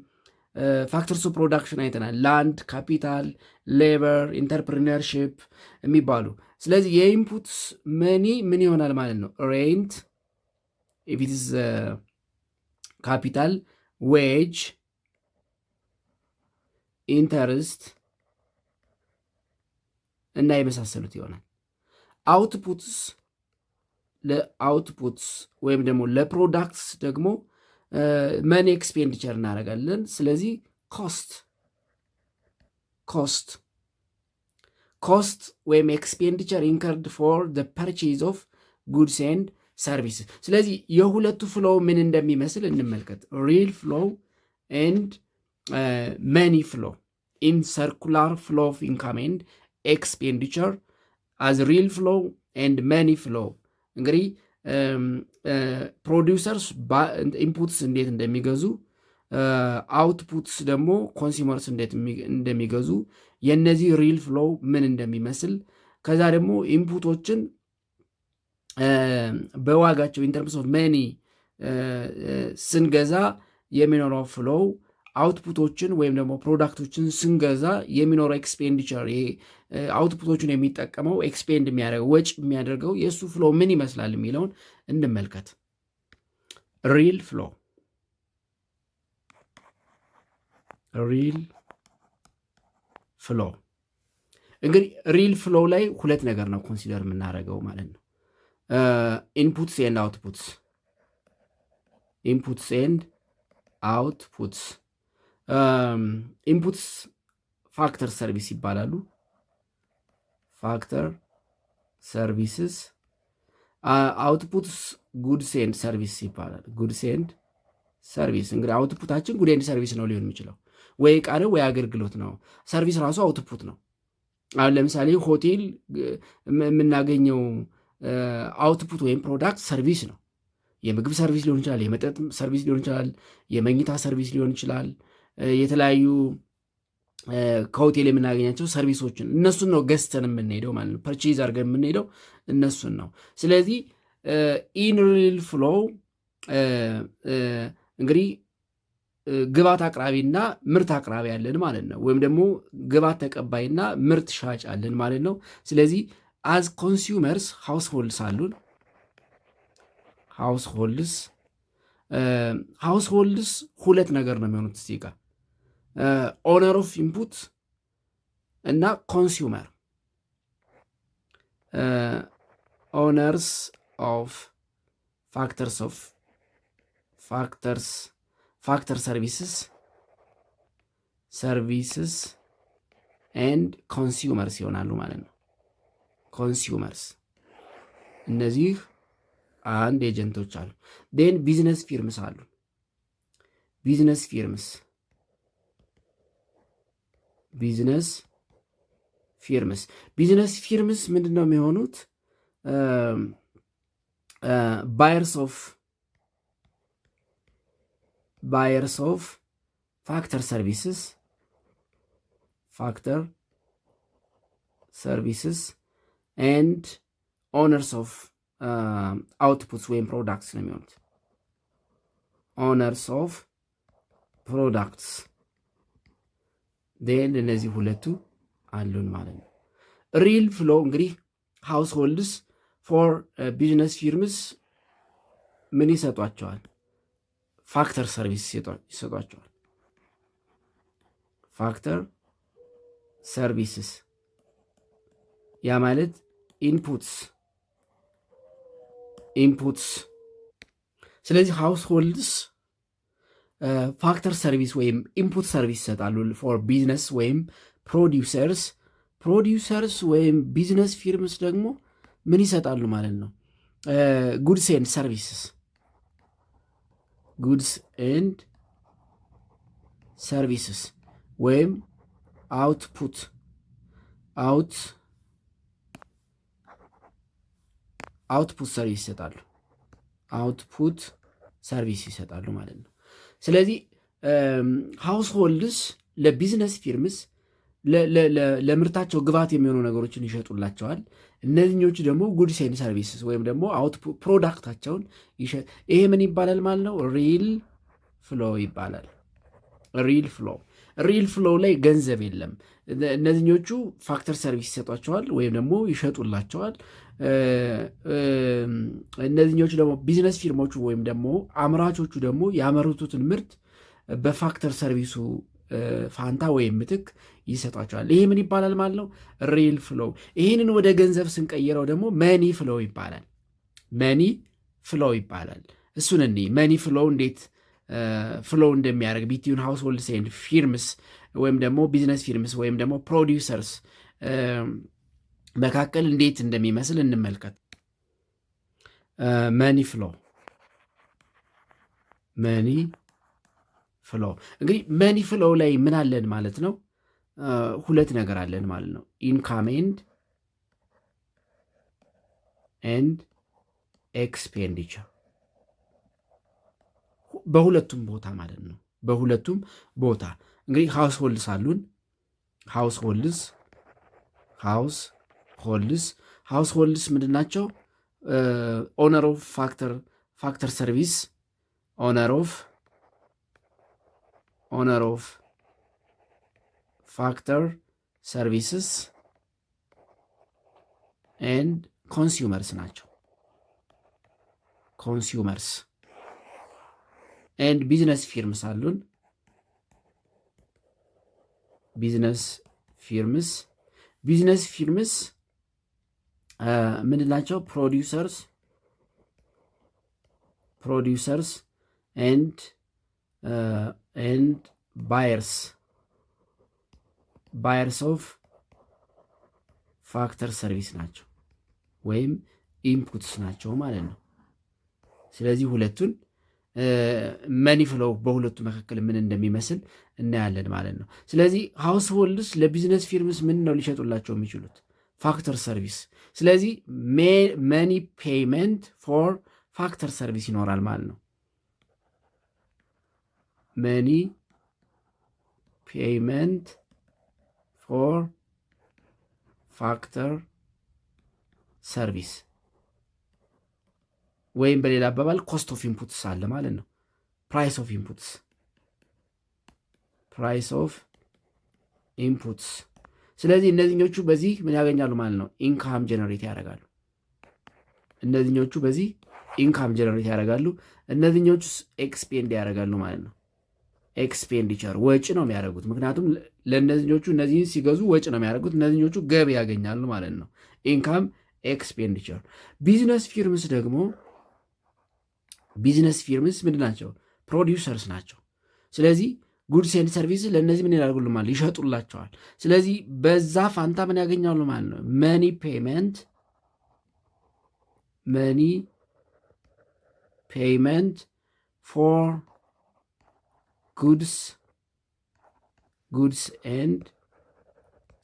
ፋክተርስ ኦፍ ፕሮዳክሽን አይተናል። ላንድ፣ ካፒታል፣ ሌበር፣ ኢንተርፕሪነርሺፕ የሚባሉ። ስለዚህ የኢንፑትስ መኒ ምን ይሆናል ማለት ነው? ሬንት ኢፍ ኢት ኢዝ ካፒታል፣ ዌጅ፣ ኢንተርስት እና የመሳሰሉት ይሆናል። ለአውትፑትስ ወይም ደግሞ ለፕሮዳክትስ ደግሞ መኒ ኤክስፔንዲቸር እናደርጋለን። ስለዚህ ኮስት ወይም ኤክስፔንዲቸር ኢንከርድ ፎር ዘ ፐርቼዝ ኦፍ ጉድስ ኤንድ ሰርቪስ። ስለዚህ የሁለቱ ፍሎው ምን እንደሚመስል እንመልከት። ሪል ፍሎው ኤንድ መኒ ፍሎው ኢን ሰርኩላር ፍሎው ኦፍ ኢንካም ኤንድ ኤክስፔንዲቸር አዝ ሪል ፍሎው ኤንድ መኒ ፍሎው። እንግዲህ ፕሮዲውሰርስ ኢንፑትስ እንዴት እንደሚገዙ፣ አውትፑትስ ደግሞ ኮንሱመርስ እንዴት እንደሚገዙ፣ የነዚህ ሪል ፍሎው ምን እንደሚመስል፣ ከዛ ደግሞ ኢንፑቶችን በዋጋቸው ኢንተርምስ ኦፍ መኒ ስንገዛ የሚኖረው ፍሎው፣ አውትፑቶችን ወይም ደግሞ ፕሮዳክቶችን ስንገዛ የሚኖረው ኤክስፔንዲቸር፣ አውትፑቶችን የሚጠቀመው ኤክስፔንድ የሚያደርገው ወጭ የሚያደርገው የእሱ ፍሎው ምን ይመስላል የሚለውን እንመልከት። ሪል ፍሎው እንግዲህ ሪል ፍሎው ላይ ሁለት ነገር ነው ኮንሲደር የምናደርገው ማለት ነው። ኢንፑትስ ኤንድ አውትፑትስ ኢንፑትስ ፋክተር ሰርቪስ ይባላሉ። ፋክተር ሰርቪስስ አውትፑትስ ጉድስ ኤንድ ሰርቪስ ይባላል። ጉድስ ኤንድ ሰርቪስ እንግዲህ አውትፑታችን ጉድ ኤንድ ሰርቪስ ነው ሊሆን የሚችለው ወይ ዕቃ ነው ወይ አገልግሎት ነው። ሰርቪስ ራሱ አውትፑት ነው። አሁን ለምሳሌ ሆቴል የምናገኘው አውትፑት ወይም ፕሮዳክት ሰርቪስ ነው። የምግብ ሰርቪስ ሊሆን ይችላል፣ የመጠጥ ሰርቪስ ሊሆን ይችላል፣ የመኝታ ሰርቪስ ሊሆን ይችላል። የተለያዩ ከሆቴል የምናገኛቸው ሰርቪሶችን እነሱን ነው ገዝተን የምንሄደው ማለት ነው። ፐርቼዝ አድርገን የምንሄደው እነሱን ነው። ስለዚህ ኢን ሪል ፍሎው እንግዲህ ግባት አቅራቢና ምርት አቅራቢ አለን ማለት ነው። ወይም ደግሞ ግባት ተቀባይና ምርት ሻጭ አለን ማለት ነው። ስለዚህ አዝ ኮንሱመርስ ሃውስሆልድስ አሉን። ሃውስሆልድስ ሁለት ነገር ነው የሚሆኑት እዚህ ጋር ኦነር ኦፍ ኢንፑት እና ኮንሱመር። ኦነርስ ኦፍ ፋክተር ሰርቪስስ ኤንድ ኮንሱመርስ ይሆናሉ ማለት ነው። ኮንሱመርስ እነዚህ አንድ ኤጀንቶች አሉ። ዴን ቢዝነስ ፊርምስ አሉ። ቢዝነስ ፊርምስ ምንድን ነው የሚሆኑት? ባየርስ ኦፍ ፋክተር ሰርቪስስ ኤንድ ኦነርስ ኦፍ አውትፑትስ ወይም ፕሮዳክትስ ነው የሚሆኑት። ኦነርስ ኦፍ ፕሮዳክትስ ዴን እነዚህ ሁለቱ አሉን ማለት ነው። ሪል ፍሎ እንግዲህ ሃውስሆልድስ ፎር ቢዝነስ ፊርምስ ምን ይሰጧቸዋል? ፋክተር ሰርቪስ ይሰጧቸዋል። ፋክተር ሰርቪስስ ያ ማለት ኢንፑትስ። ስለዚህ ሃውስሆልድስ ፋክተር ሰርቪስ ወይም ኢንፑት ሰርቪስ ይሰጣሉ ፎር ቢዝነስ ወይም ፕሮዲውሰርስ ወይም ቢዝነስ ፊርምስ ደግሞ ምን ይሰጣሉ ማለት ነው? ጉድስ ኤንድ ሰርቪስስ ወይም አውትፑት ሰርቪስ ይሰጣሉ። አውትፑት ሰርቪስ ይሰጣሉ ማለት ነው። ስለዚህ ሃውስሆልድስ ለቢዝነስ ፊርምስ ለምርታቸው ግብዓት የሚሆኑ ነገሮችን ይሸጡላቸዋል። እነዚህኞቹ ደግሞ ጉድስ ኤንድ ሰርቪስስ ወይም ደግሞ አውትፑት ፕሮዳክታቸውን ይሄ ምን ይባላል ማለት ነው? ሪል ፍሎ ይባላል። ሪል ፍሎ ላይ ገንዘብ የለም። እነዚህኞቹ ፋክተር ሰርቪስ ይሰጧቸዋል ወይም ደግሞ ይሸጡላቸዋል። እነዚህኞቹ ደግሞ ቢዝነስ ፊርሞቹ ወይም ደግሞ አምራቾቹ ደግሞ ያመረቱትን ምርት በፋክተር ሰርቪሱ ፋንታ ወይም ምትክ ይሰጧቸዋል። ይሄ ምን ይባላል ማለት ነው? ሪል ፍሎው። ይህንን ወደ ገንዘብ ስንቀይረው ደግሞ መኒ ፍሎው ይባላል። እሱን መኒ ፍሎው እንዴት ፍሎው እንደሚያደርግ ቢትዊን ሃውስሆልድስ ኤንድ ፊርምስ ወይም ደግሞ ቢዝነስ ፊርምስ ወይም ደግሞ ፕሮዲውሰርስ መካከል እንዴት እንደሚመስል እንመልከት። መኒ ፍሎው እንግዲህ መኒ ፍሎው ላይ ምን አለን ማለት ነው? ሁለት ነገር አለን ማለት ነው። ኢንካም ኤንድ ኤክስፔንዲቸር በሁለቱም ቦታ ማለት ነው። በሁለቱም ቦታ እንግዲህ ሃውስሆልድስ አሉን። ሃውስሆልድስ ምንድን ናቸው? ኦነር ኦፍ ፋክተር ሰርቪስ ኦነር ኦፍ ፋክተር ሰርቪስስ ኤንድ ኮንሱመርስ ናቸው። ኮንሱመርስ ኤንድ ቢዝነስ ፊርምስ አሉን። ቢዝነስ ቢዝነስ ፊርምስ ምንላቸው? ፕሮዲውሰርስ ኤንድ ባየርስ ኦፍ ፋክተር ሰርቪስ ናቸው ወይም ኢንፑትስ ናቸው ማለት ነው። ስለዚህ ሁለቱን መኒ ፍሎው በሁለቱ መካከል ምን እንደሚመስል እናያለን ማለት ነው። ስለዚህ ሃውስሆልድስ ለቢዝነስ ፊርምስ ምን ነው ሊሸጡላቸው የሚችሉት? ፋክተር ሰርቪስ። ስለዚህ መኒ ፔይመንት ፎር ፋክተር ሰርቪስ ይኖራል ማለት ነው። መኒ ፔይመንት ፎር ፋክተር ሰርቪስ ወይም በሌላ አባባል ኮስት ኦፍ ኢንፑትስ አለ ማለት ነው። ፕራይስ ኦፍ ኢንፑትስ። ስለዚህ እነዚህኞቹ በዚህ ምን ያገኛሉ ማለት ነው? ኢንካም ጀነሬት ያደርጋሉ። እነዚህኞቹ በዚህ ኢንካም ጀነሬት ያደርጋሉ። እነዚህኞቹ ኤክስፔንድ ያደርጋሉ ማለት ነው። ኤክስፔንዲቸር ወጪ ነው የሚያደርጉት። ምክንያቱም ለእነዚህኞቹ እነዚህን ሲገዙ ወጪ ነው የሚያደርጉት፣ እነዚህኞቹ ገቢ ያገኛሉ ማለት ነው። ኢንካም ኤክስፔንዲቸር። ቢዝነስ ፊርምስ ምንድን ናቸው? ፕሮዲውሰርስ ናቸው። ስለዚህ ጉድስ ኤንድ ሰርቪስ ለእነዚህ ምን ያደርጉልማል? ይሸጡላቸዋል። ስለዚህ በዛ ፋንታ ምን ያገኛሉ ማለት ነው? መኒ ፔይመንት ፎር ጉድስ ኤንድ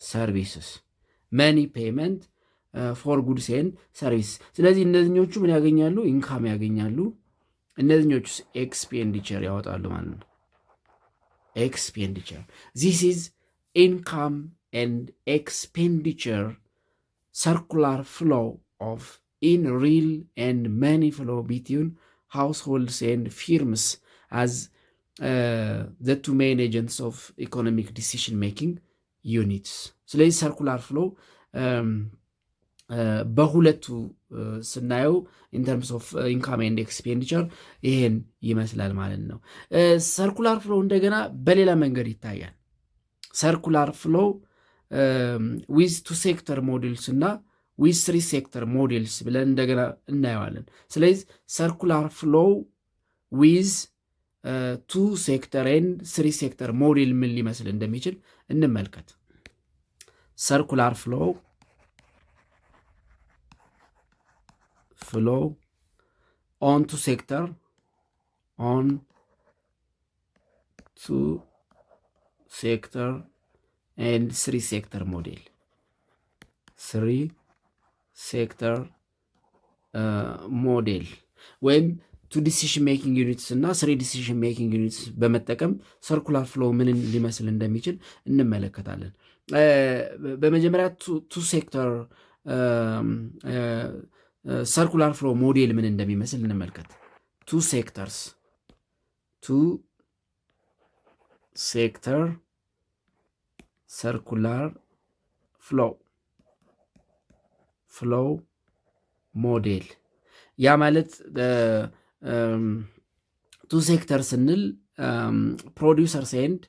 ሰርቪስስ። መኒ ፔይመንት ፎር ጉድስ ኤንድ ሰርቪስ። ስለዚህ እነዚኞቹ ምን ያገኛሉ? ኢንካም ያገኛሉ። እነዚኞቹስ ኤክስፔንዲቸር ያወጣሉ ማለት ነው። ኤክስፔንዲቸር ዚስ ኢዝ ኢንካም ኤንድ ኤክስፔንዲቸር circular flow of in real and money flow between households and firms as the two main agents of economic decision making units. ስለዚህ circular flow በሁለቱ ስናየው in terms of income and expenditure ይሄን ይመስላል ማለት ነው። circular flow እንደገና በሌላ መንገድ ይታያል። circular flow with two sector models እና with three sector models ብለን እንደገና እናየዋለን። ስለዚህ circular flow with two sector and three sector model ምን ሊመስል እንደሚችል እንመልከት። circular flow on two sector and three sector model ወይም ቱ ዲሲሽን ሜኪንግ ዩኒትስ እና ስሪ ዲሲሽን ሜኪንግ ዩኒትስ በመጠቀም ሰርኩላር ፍሎ ምንን ሊመስል እንደሚችል እንመለከታለን። በመጀመሪያ ቱ ሴክተር ሰርኩላር ፍሎ ሞዴል ምን እንደሚመስል እንመልከት። ቱ ሴክተር ሰርኩላር ፍሎው ሞዴል። ያ ማለት ቱ ሴክተር ስንል ፕሮዲውሰርስ ኤንድ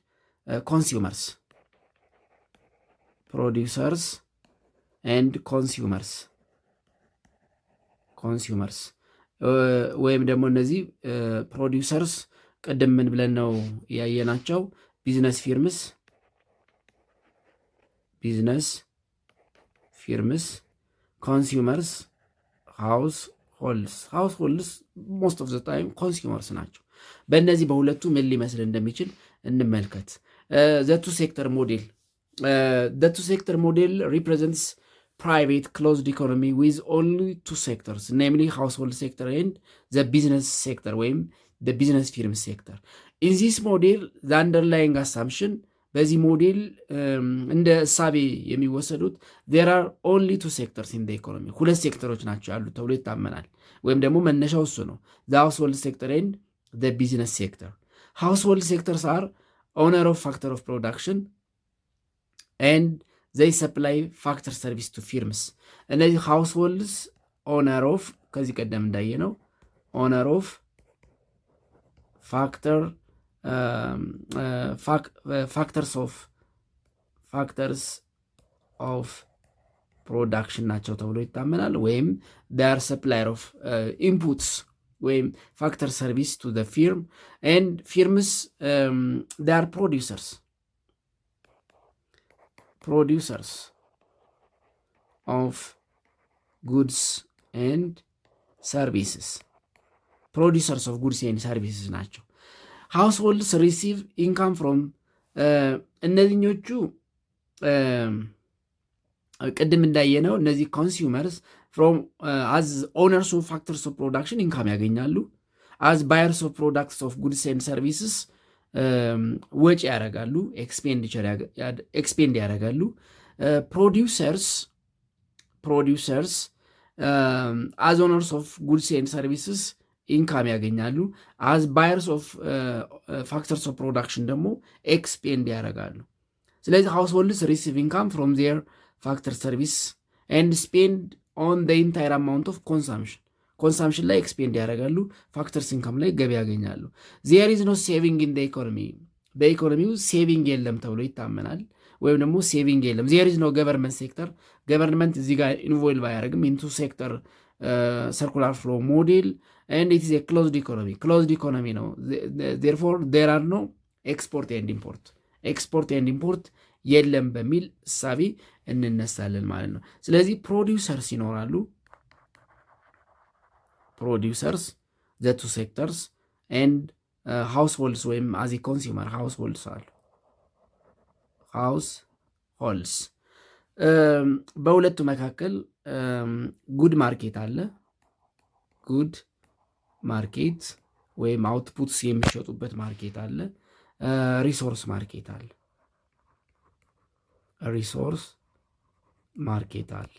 ኮንሱመርስ ወይም ደግሞ እነዚህ ፕሮዲውሰርስ ቅድም ምን ብለን ነው ያየናቸው? ቢዝነስ ፊርምስ፣ ኮንሱመርስ፣ ሃውስሆልድስ ሞስት ኦፍ ዘ ታይም ኮንሱመርስ ናቸው። በእነዚህ በሁለቱ ምን ሊመስል እንደሚችል እንመልከት። ዘ ቱ ሴክተር ሞዴል ሪፕሬዘንትስ private closed economy with only two sectors, namely household sector and the business sector, ወይም the business firm sector. In this model, the underlying assumption በዚህ ሞዴል እንደ እሳቤ የሚወሰዱት there are only two sectors in the economy፣ ሁለት ሴክተሮች ናቸው ያሉት ተብሎ ይታመናል። ወይም ደግሞ መነሻው እሱ ነው። the household sector and the business sector. Household sectors are owner of factor of production and they supply factor service to firms። እነዚህ ሃውስሆልድስ ኦነር ኦፍ ከዚህ ቀደም እንዳየ ነው ኦነር ኦፍ ፋክተርስ ኦፍ ፕሮዳክሽን ናቸው ተብሎ ይታመናል። ወይም they are supplier of inputs ወይም ፋክተር ሰርቪስ to the firm and firms they are producers of goods and services ናቸው። households receive income from እነዚህኞቹ ቅድም እንዳየነው እነዚህ ኮንሱመርስ ፍሮም አዝ ኦነርስ ኦፍ ፋክተርስ ኦፍ ፕሮዳክሽን ኢንካም ያገኛሉ። አዝ ባየርስ ኦፍ ፕሮዳክትስ ኦፍ ጉድስ ኤንድ ሰርቪስስ ወጪ ያደርጋሉ፣ ኤክስፔንድ ያደርጋሉ። ፕሮዲውሰርስ አዝ ኦነርስ ኦፍ ጉድስ ኤንድ ሰርቪስስ ኢንካም ያገኛሉ። አዝ ባየርስ ኦፍ ፋክተርስ ኦፍ ፕሮዳክሽን ደግሞ ኤክስፔንድ ያደርጋሉ። ስለዚህ ሃውስሆልድስ ሪሲቭ ኢንካም ፍሮም ዜር ፋክተር ሰርቪስ ኤንድ ስፔንድ ኦን ዘ ኢንታየር አማውንት ኦፍ ኮንሳምሽን ላይ ኤክስፔንድ ያደርጋሉ። ፋክተርስ ኢንካም ላይ ገቢ ያገኛሉ። ዜር ኢዝ ኖ ሴቪንግ ኢን ዘ ኢኮኖሚ፣ በኢኮኖሚው ሴቪንግ የለም ተብሎ ይታመናል። ወይም ደግሞ ሴቪንግ የለም። ዜር ኢዝ ኖ ገቨርንመንት ሴክተር፣ ገቨርንመንት እዚህ ጋር ኢንቮልቭ አያደርግም ኢንቱ ሴክተር ሰርኩላር ፍሎ ሞዴል ኤንድ ኢት ኢዝ ኤ ክሎዝድ ኢኮኖሚ ነው። ዜርፎር ዜር አር ኖ ኤክስፖርት ኤንድ ኢምፖርት የለም በሚል እሳቤ እንነሳለን ማለት ነው። ስለዚህ ፕሮዲውሰርስ ይኖራሉ። ፕሮዲውሰርስ ዘ ቱ ሴክተርስ ኤንድ ሃውስሆልድስ ወይም አዚ ኮንሱመር ሃውስሆልድስ አሉ። ሃውስሆልድስ በሁለቱ መካከል ጉድ ማርኬት አለ። ጉድ ማርኬት ወይም አውትፑትስ የሚሸጡበት ማርኬት አለ። ሪሶርስ ማርኬት አለ።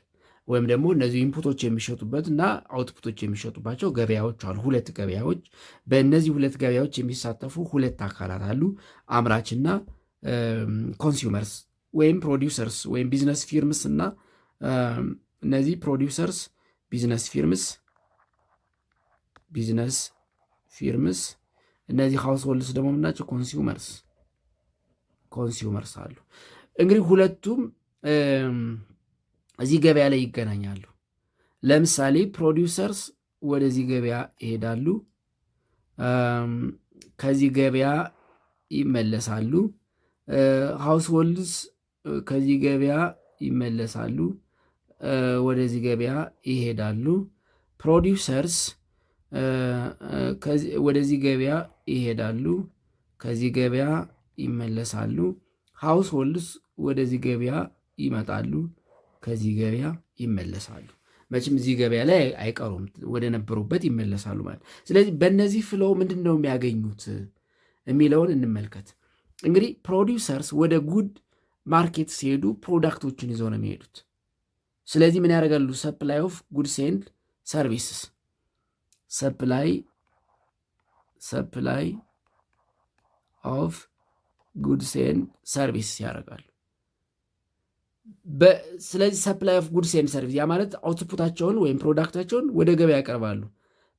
ወይም ደግሞ እነዚህ ኢንፑቶች የሚሸጡበት እና አውትፑቶች የሚሸጡባቸው ገበያዎች አሉ። ሁለት ገበያዎች። በእነዚህ ሁለት ገበያዎች የሚሳተፉ ሁለት አካላት አሉ፣ አምራችና ኮንሱመርስ ወይም ፕሮዲውሰርስ ወይም ቢዝነስ ፊርምስ እና እነዚህ ፕሮዲውሰርስ ቢዝነስ ፊርምስ እነዚህ ሃውስሆልድስ ደግሞ ምናቸው? ኮንሱመርስ አሉ። እንግዲህ ሁለቱም እዚህ ገበያ ላይ ይገናኛሉ። ለምሳሌ ፕሮዲውሰርስ ወደዚህ ገበያ ይሄዳሉ፣ ከዚህ ገበያ ይመለሳሉ። ሃውስሆልድስ ከዚህ ገበያ ይመለሳሉ፣ ወደዚህ ገበያ ይሄዳሉ። ፕሮዲውሰርስ ወደዚህ ገበያ ይሄዳሉ፣ ከዚህ ገበያ ይመለሳሉ። ሃውስሆልድስ ወደዚህ ገበያ ይመጣሉ፣ ከዚህ ገበያ ይመለሳሉ። መቼም እዚህ ገበያ ላይ አይቀሩም፣ ወደ ነበሩበት ይመለሳሉ ማለት። ስለዚህ በእነዚህ ፍሎው ምንድን ነው የሚያገኙት የሚለውን እንመልከት። እንግዲህ ፕሮዲውሰርስ ወደ ጉድ ማርኬት ሲሄዱ ፕሮዳክቶችን ይዘው ነው የሚሄዱት። ስለዚህ ምን ያደርጋሉ? ሰፕላይ ኦፍ ጉድስ ኤንድ ሰርቪስስ፣ ሰፕላይ ኦፍ ጉድስ ኤንድ ሰርቪስስ ያደርጋሉ። ስለዚህ ሰፕላይ ኦፍ ጉድስ ኤንድ ሰርቪስ ያ ማለት አውትፑታቸውን ወይም ፕሮዳክታቸውን ወደ ገበያ ያቀርባሉ።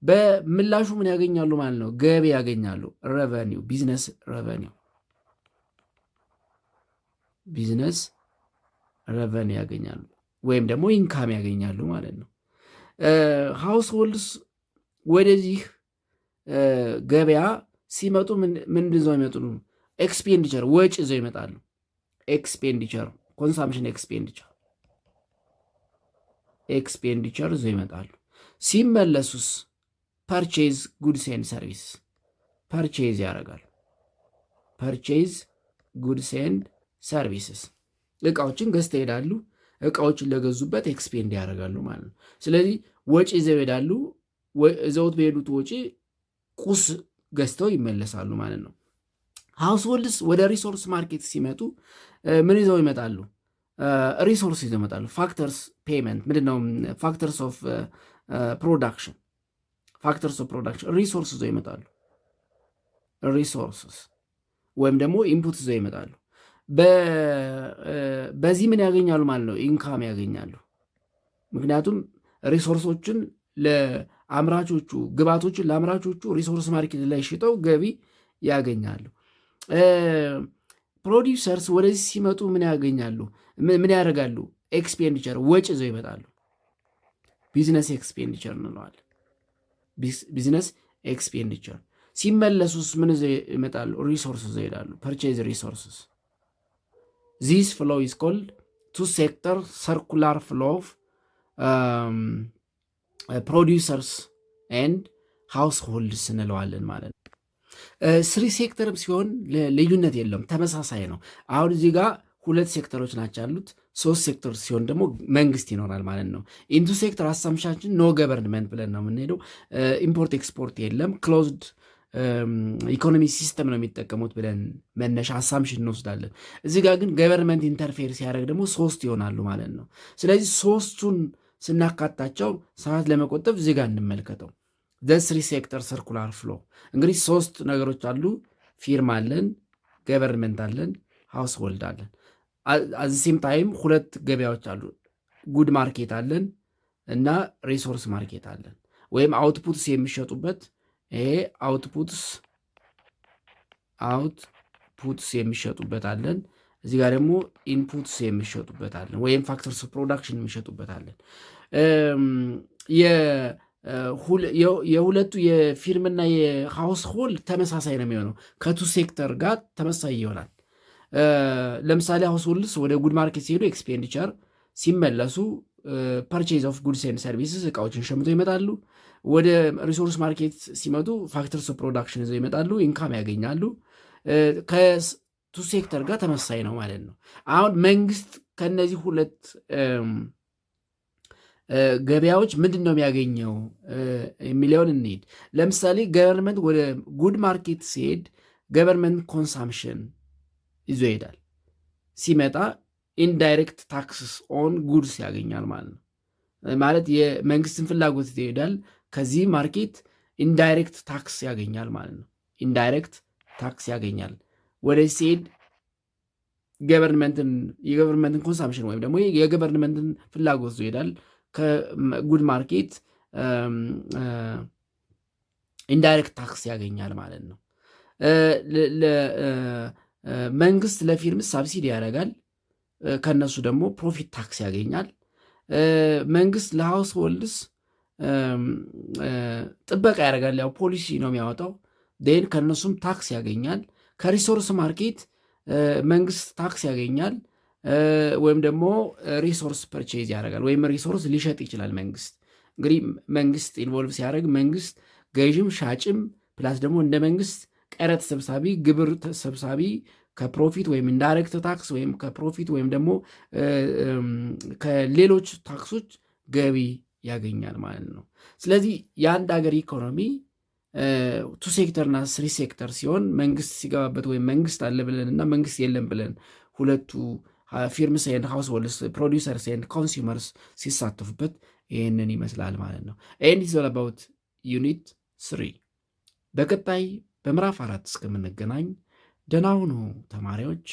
በምላሹ ምን ያገኛሉ ማለት ነው? ገቢ ያገኛሉ። ረቨኒው፣ ቢዝነስ ረቨኒው ያገኛሉ ወይም ደግሞ ኢንካም ያገኛሉ ማለት ነው። ሃውስሆልድስ ወደዚህ ገበያ ሲመጡ ምን ይዘው ይመጡ? ኤክስፔንዲቸር፣ ወጪ ይዘው ይመጣሉ። ኤክስፔንዲቸር፣ ኮንሳምፕሽን ኤክስፔንዲቸር ይዘው ይመጣሉ። ሲመለሱስ ፐርቼዝ ጉድስ ኤንድ ሰርቪስ፣ ፐርቼዝ ያደርጋሉ። ፐርቼዝ ጉድስ ኤንድ ሰርቪስስ፣ እቃዎችን ገዝተው ይሄዳሉ። እቃዎችን ለገዙበት ኤክስፔንድ ያደርጋሉ ማለት ነው። ስለዚህ ወጪ ይዘው ይሄዳሉ። እዘውት በሄዱት ወጪ ቁስ ገዝተው ይመለሳሉ ማለት ነው። ሃውስሆልድስ ወደ ሪሶርስ ማርኬት ሲመጡ ምን ይዘው ይመጣሉ? ሪሶርስ ይዘው ይመጣሉ። ፋክተርስ ፔመንት ምንድነው? ፋክተርስ ኦፍ ፕሮዳክሽን ሪሶርስ ይዘው ይመጣሉ። ሪሶርስስ ወይም ደግሞ ኢንፑት ይዘው ይመጣሉ። በዚህ ምን ያገኛሉ ማለት ነው? ኢንካም ያገኛሉ። ምክንያቱም ሪሶርሶችን ለአምራቾቹ ግብዓቶችን ለአምራቾቹ ሪሶርስ ማርኬት ላይ ሽጠው ገቢ ያገኛሉ። ፕሮዲውሰርስ ወደዚህ ሲመጡ ምን ያገኛሉ? ምን ያደርጋሉ? ኤክስፔንዲቸር ወጪ ይዘው ይመጣሉ። ቢዝነስ ኤክስፔንዲቸር እንለዋለን። ቢዝነስ ኤክስፔንዲቸር ሲመለሱስ ምን ይዘው ይመጣሉ? ሪሶርስ ይዘው ይሄዳሉ። ፐርቼዝ ሪሶርስስ ዚስ ፍሎው ኢዝ ኮልድ ቱ ሴክተር ሰርኩላር ፍሎው ኦፍ ፕሮዲውሰርስ ኤንድ ሃውስሆልድስ እንለዋለን ማለት ነው። ስሪ ሴክተርም ሲሆን ልዩነት የለውም፣ ተመሳሳይ ነው። አሁን እዚህ ጋር ሁለት ሴክተሮች ናቸው ያሉት። ሶስት ሴክተር ሲሆን ደግሞ መንግስት ይኖራል ማለት ነው። ኢንቱ ሴክተር አሳምሻችን ኖ ገቨርንመንት ብለን ነው የምንሄደው። ኢምፖርት ኤክስፖርት የለም፣ ክሎዝድ ኢኮኖሚ ሲስተም ነው የሚጠቀሙት ብለን መነሻ አሳምሽን እንወስዳለን። እዚህ ጋር ግን ገቨርንመንት ኢንተርፌር ሲያደርግ ደግሞ ሶስት ይሆናሉ ማለት ነው። ስለዚህ ሶስቱን ስናካታቸው ሰዓት ለመቆጠብ እዚህ ጋር እንመልከተው። ስሪ ሴክተር ሰርኩላር ፍሎ እንግዲህ ሶስት ነገሮች አሉ። ፊርማ አለን፣ ገቨርንመንት አለን፣ ሃውስሆልድ አለን። አዚሴም ታይም ሁለት ገበያዎች አሉ። ጉድ ማርኬት አለን እና ሪሶርስ ማርኬት አለን። ወይም አውትፑትስ የሚሸጡበት ይሄ አውትፑትስ የሚሸጡበት አለን። እዚህ ጋር ደግሞ ኢንፑትስ የሚሸጡበት አለን፣ ወይም ፋክተርስ ፕሮዳክሽን የሚሸጡበት አለን። የሁለቱ የፊርምና የሃውስሆልድ ተመሳሳይ ነው የሚሆነው፣ ከቱ ሴክተር ጋር ተመሳሳይ ይሆናል። ለምሳሌ ሃውስሆልድስ ወደ ጉድ ማርኬት ሲሄዱ ኤክስፔንዲቸር፣ ሲመለሱ ፐርቼዝ ኦፍ ጉድስ ኤንድ ሰርቪስስ እቃዎችን ሸምተው ይመጣሉ። ወደ ሪሶርስ ማርኬት ሲመጡ ፋክተርስ ኦፍ ፕሮዳክሽን ይዘው ይመጣሉ፣ ኢንካም ያገኛሉ። ከቱ ሴክተር ጋር ተመሳሳይ ነው ማለት ነው። አሁን መንግስት ከነዚህ ሁለት ገበያዎች ምንድን ነው የሚያገኘው የሚለውን እንሂድ። ለምሳሌ ገቨርንመንት ወደ ጉድ ማርኬት ሲሄድ ገቨርንመንት ኮንሳምፕሽን ይዞ ይሄዳል። ሲመጣ ኢንዳይሬክት ታክስስ ኦን ጉድስ ያገኛል ማለት ነው። ማለት የመንግስትን ፍላጎት ይሄዳል። ከዚህ ማርኬት ኢንዳይሬክት ታክስ ያገኛል ማለት ነው። ኢንዳይሬክት ታክስ ያገኛል። ወደ ሲሄድ የገቨርንመንትን ኮንሳምፕሽን ወይም ደግሞ የገቨርንመንትን ፍላጎት ይዞ ይሄዳል። ከጉድ ማርኬት ኢንዳይሬክት ታክስ ያገኛል ማለት ነው። መንግስት ለፊርምስ ሳብሲዲ ያደርጋል፣ ከነሱ ደግሞ ፕሮፊት ታክስ ያገኛል። መንግስት ለሃውስሆልድስ ጥበቃ ያደርጋል፣ ያው ፖሊሲ ነው የሚያወጣው፣ ን ከነሱም ታክስ ያገኛል። ከሪሶርስ ማርኬት መንግስት ታክስ ያገኛል፣ ወይም ደግሞ ሪሶርስ ፐርቼዝ ያደርጋል፣ ወይም ሪሶርስ ሊሸጥ ይችላል። መንግስት እንግዲህ መንግስት ኢንቮልቭ ሲያደርግ መንግስት ገዥም ሻጭም ፕላስ ደግሞ እንደ መንግስት ቀረጥ ሰብሳቢ፣ ግብር ሰብሳቢ ከፕሮፊት ወይም ኢንዳይሬክት ታክስ ወይም ከፕሮፊት ወይም ደግሞ ከሌሎች ታክሶች ገቢ ያገኛል ማለት ነው። ስለዚህ የአንድ ሀገር ኢኮኖሚ ቱ ሴክተርና ስሪ ሴክተር ሲሆን መንግስት ሲገባበት ወይም መንግስት አለ ብለን እና መንግስት የለም ብለን ሁለቱ ፊርምስ ኤንድ ሃውስሆልድስ ፕሮዲውሰርስ ኤንድ ኮንሱመርስ ሲሳተፉበት ይህንን ይመስላል ማለት ነው። ኤንድ ኢዝ ኦል አባውት ዩኒት 3። በቀጣይ በምዕራፍ 4 እስከምንገናኝ ደህና ሁኑ ተማሪዎች።